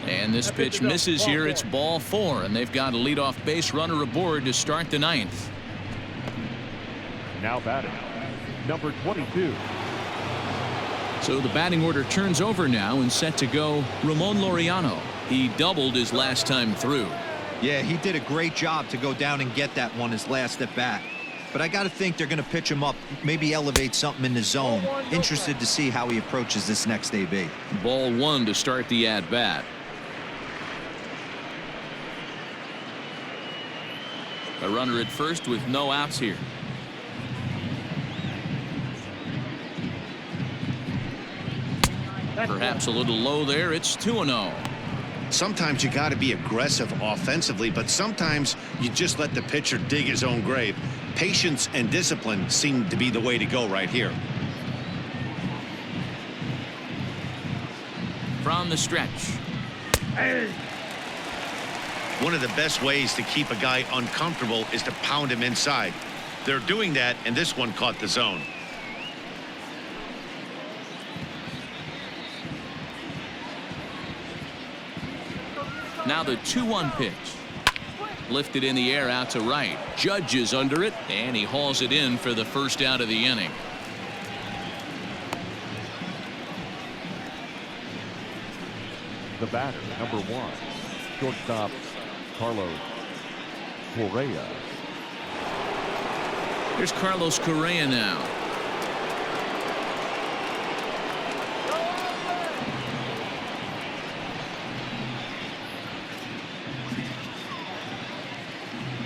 And this pitch misses here. It's ball 4, and they've got a leadoff base runner aboard to start the 9th. Now batting, number 22. So the batting order turns over now and set to go Ramon Laureano. He doubled his last time through. Yeah, he did a great job to go down and get that one his last at bat. But I got to think they're going to pitch him up, maybe elevate something in the zone. Interested to see how he approaches this next AB. Ball 1 to start the at-bat. A runner at first with no outs here. Perhaps a little low there. It's 2-0. Sometimes you got to be aggressive offensively, but sometimes you just let the pitcher dig his own grave. Patience and discipline seem to be the way to go right here. From the stretch. One of the best ways to keep a guy uncomfortable is to pound him inside. They're doing that, and this one caught the zone. Now the 2-1 pitch. Lifted in the air out to right. Judge is under it, and he hauls it in for the first out of the inning. The batter, number 1, shortstop Carlos Correa. Here's Carlos Correa now.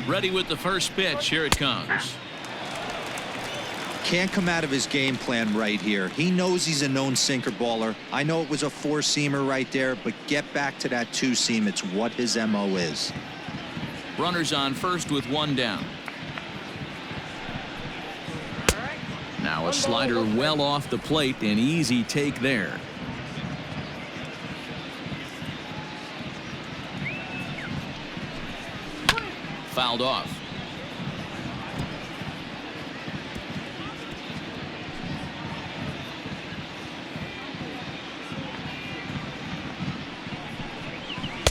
Ready with the first pitch. Here it comes. Can't come out of his game plan right here. He knows he's a known sinker baller. I know it was a 4-seamer right there, but get back to that 2-seam. It's what his MO is. Runners on first with 1 down. Now a slider well off the plate. An easy take there. Fouled off.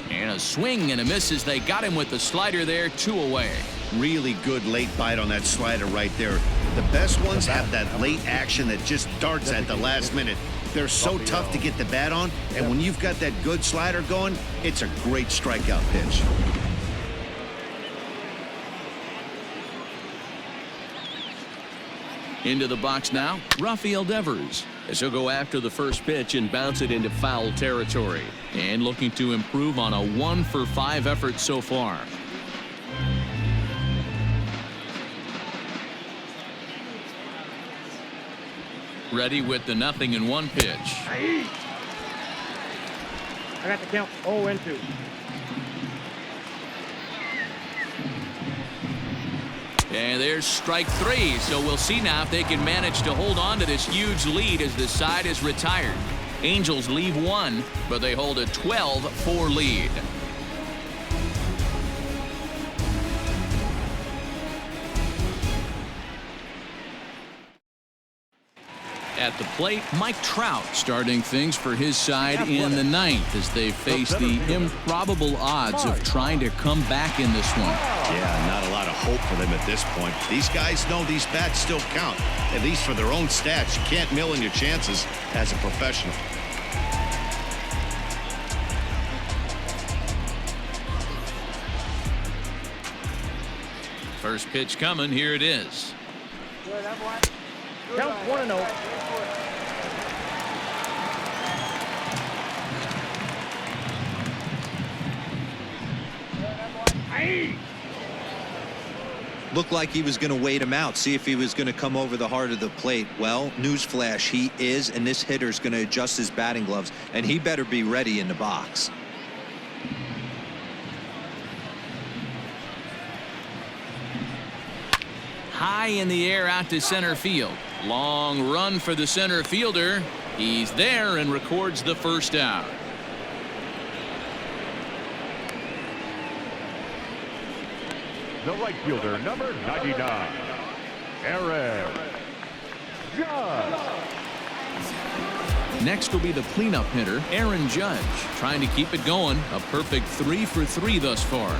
And a swing and a miss as they got him with the slider there. 2 away. Really good late bite on that slider right there. The best ones have that late action that just darts at the last minute. They're so tough to get the bat on, and when you've got that good slider going, it's a great strikeout pitch. Into the box now, Rafael Devers, as he'll go after the first pitch and bounce it into foul territory. And looking to improve on a 1-for-5 effort so far. Ready with the 0-1 pitch. I got the count 0-2. And there's strike 3. So we'll see now if they can manage to hold on to this huge lead as the side is retired. Angels leave 1, but they hold a 12-4 lead. At the plate, Mike Trout starting things for his side in the 9th as they face the improbable odds of trying to come back in this one. Yeah, not a lot of hope for them at this point. These guys know these bats still count, at least for their own stats. You can't mill in your chances as a professional. First pitch coming. Here it is. Count 1-0. Looked like he was going to wait him out, see if he was going to come over the heart of the plate. Well, newsflash, he is, and this hitter's going to adjust his batting gloves, and he better be ready in the box. High in the air out to center field. Long run for the center fielder. He's there and records the first out. The right fielder, number 99, Aaron Judge. Next will be the cleanup hitter, Aaron Judge, trying to keep it going. A perfect 3 for 3 thus far.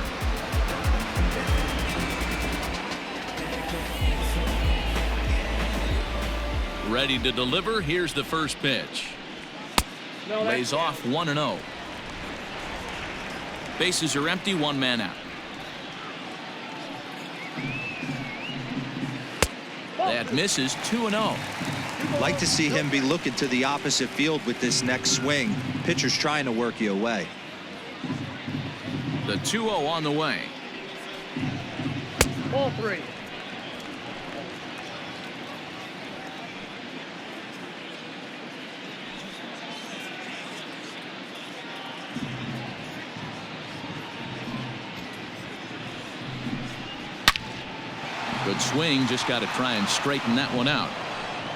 Ready to deliver. Here's the first pitch. Lays off 1-0. Bases are empty. 1 man out. That misses. 2-0. Like to see him be looking to the opposite field with this next swing. Pitcher's trying to work you away. The 2-0 on the way. Ball 3. Good swing, just got to try and straighten that one out.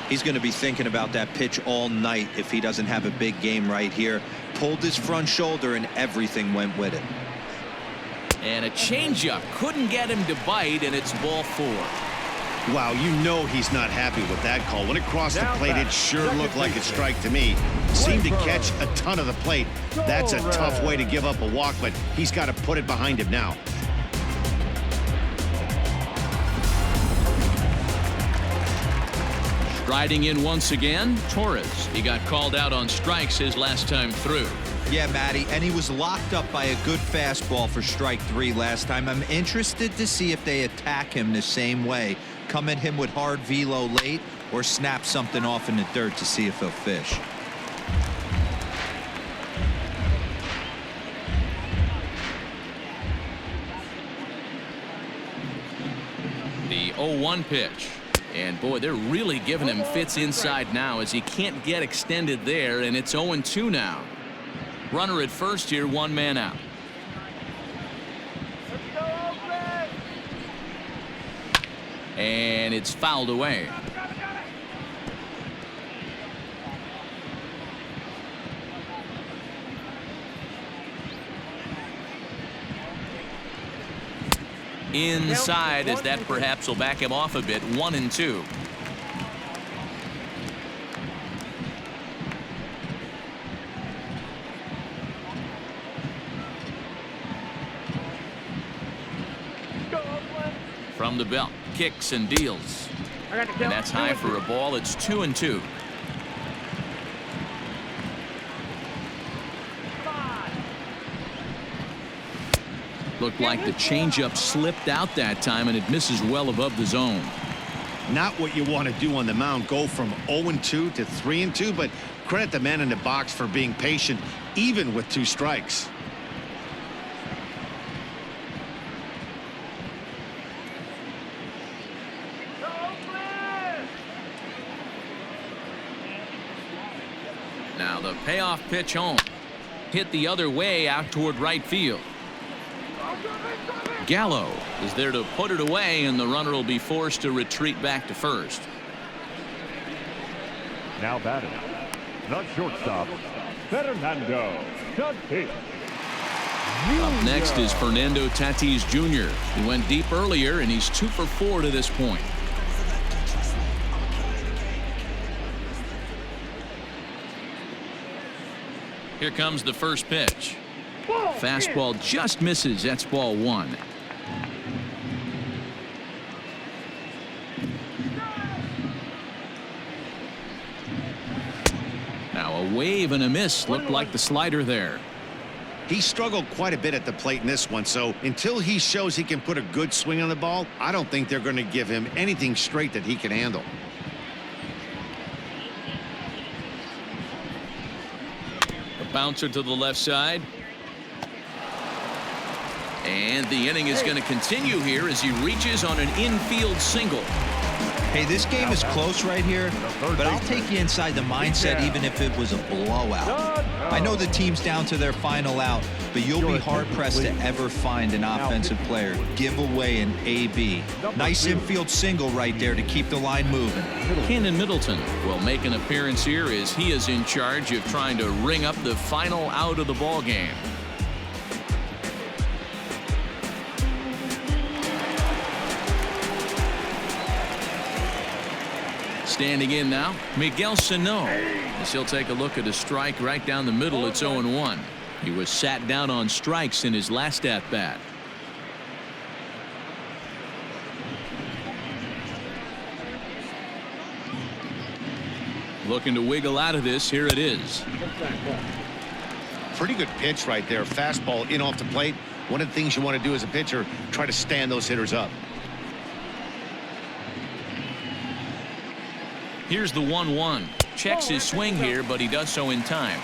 He's going to be thinking about that pitch all night if he doesn't have a big game right here. Pulled his front shoulder and everything went with it. And a changeup couldn't get him to bite, and it's ball 4. Wow, you know he's not happy with that call. When it crossed the plate, it sure looked like a strike to me. Seemed to catch a ton of the plate. That's a tough way to give up a walk, but he's got to put it behind him now. Riding in once again, Torres. He got called out on strikes his last time through. Yeah, Matty, and he was locked up by a good fastball for strike 3 last time. I'm interested to see if they attack him the same way. Come at him with hard velo late or snap something off in the dirt to see if he'll fish. The 0-1 pitch. And boy, they're really giving him fits inside now as he can't get extended there, and it's 0-2 now. Runner at first here, 1 man out. And it's fouled away. Inside, as that perhaps will back him off a bit. 1-2. From the belt, kicks and deals. And that's high for a ball. It's 2-2. Looked like the changeup slipped out that time, and it misses well above the zone. Not what you want to do on the mound. Go from 0-2 to 3-2, but credit the man in the box for being patient, even with 2 strikes. Now the payoff pitch home. Hit the other way out toward right field. Gallo is there to put it away, and the runner will be forced to retreat back to first. Now batting, the shortstop, Fernando Tatis. Up next is Fernando Tatis Jr. He went deep earlier, and he's 2 for 4 to this point. Here comes the first pitch. Fastball just misses. That's ball 1. Now a wave and a miss. Looked like the slider there. He struggled quite a bit at the plate in this one, so until he shows he can put a good swing on the ball, I don't think they're going to give him anything straight that he can handle. A bouncer to the left side. And the inning is going to continue here as he reaches on an infield single. Hey, this game is close right here, but I'll take you inside the mindset even if it was a blowout. I know the team's down to their final out, but you'll be hard-pressed to ever find an offensive player give away an AB. Nice infield single right there to keep the line moving. Cannon Middleton will make an appearance here as he is in charge of trying to ring up the final out of the ball game. Standing in now, Miguel Sano, as he'll take a look at a strike right down the middle. It's 0-1. He was sat down on strikes in his last at-bat. Looking to wiggle out of this. Here it is. Pretty good pitch right there. Fastball in off the plate. One of the things you want to do as a pitcher, try to stand those hitters up. Here's the 1-1. Checks his swing here, but he does so in time.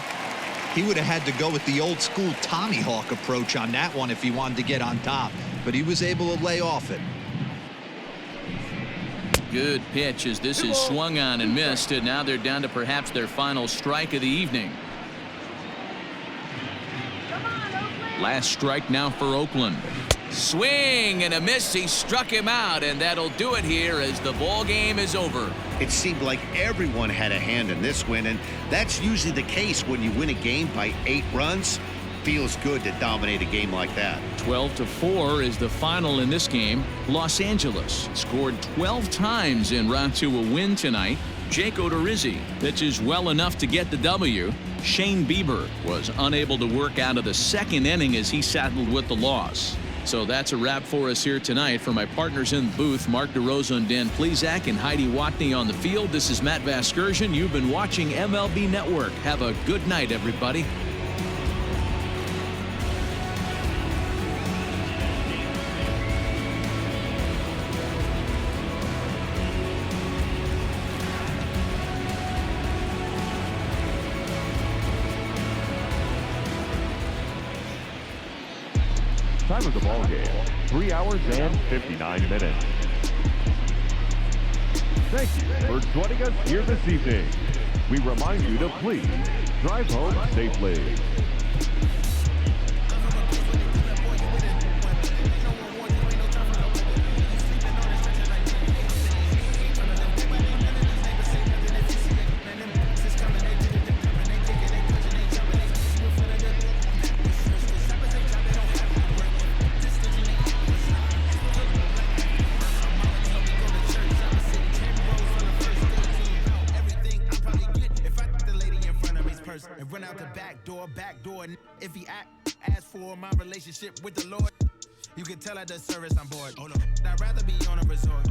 He would have had to go with the old school Tommy Hawk approach on that one if he wanted to get on top, but he was able to lay off it. Good pitch as this is swung on and missed, and now they're down to perhaps their final strike of the evening. Last strike now for Oakland. Swing and a miss. He struck him out, and that'll do it here as the ball game is over. It seemed like everyone had a hand in this win, and that's usually the case when you win a game by 8 runs. Feels good to dominate a game like that. 12-4 is the final in this game. Los Angeles scored 12 times en route to a win tonight. Jake Odorizzi pitches well enough to get the W. Shane Bieber was unable to work out of the second inning as he saddled with the loss. So that's a wrap for us here tonight. For my partners in the booth, Mark DeRosa and Dan Plesac and Heidi Watney on the field, this is Matt Vasgersian. You've been watching MLB Network. Have a good night, everybody. Time of the ball game, 3 hours and 59 minutes. Thank you for joining us here this evening. We remind you to please drive home safely. And run out the back door. If he ask for my relationship with the Lord, you can tell at the service I'm bored. I'd rather be on a resort.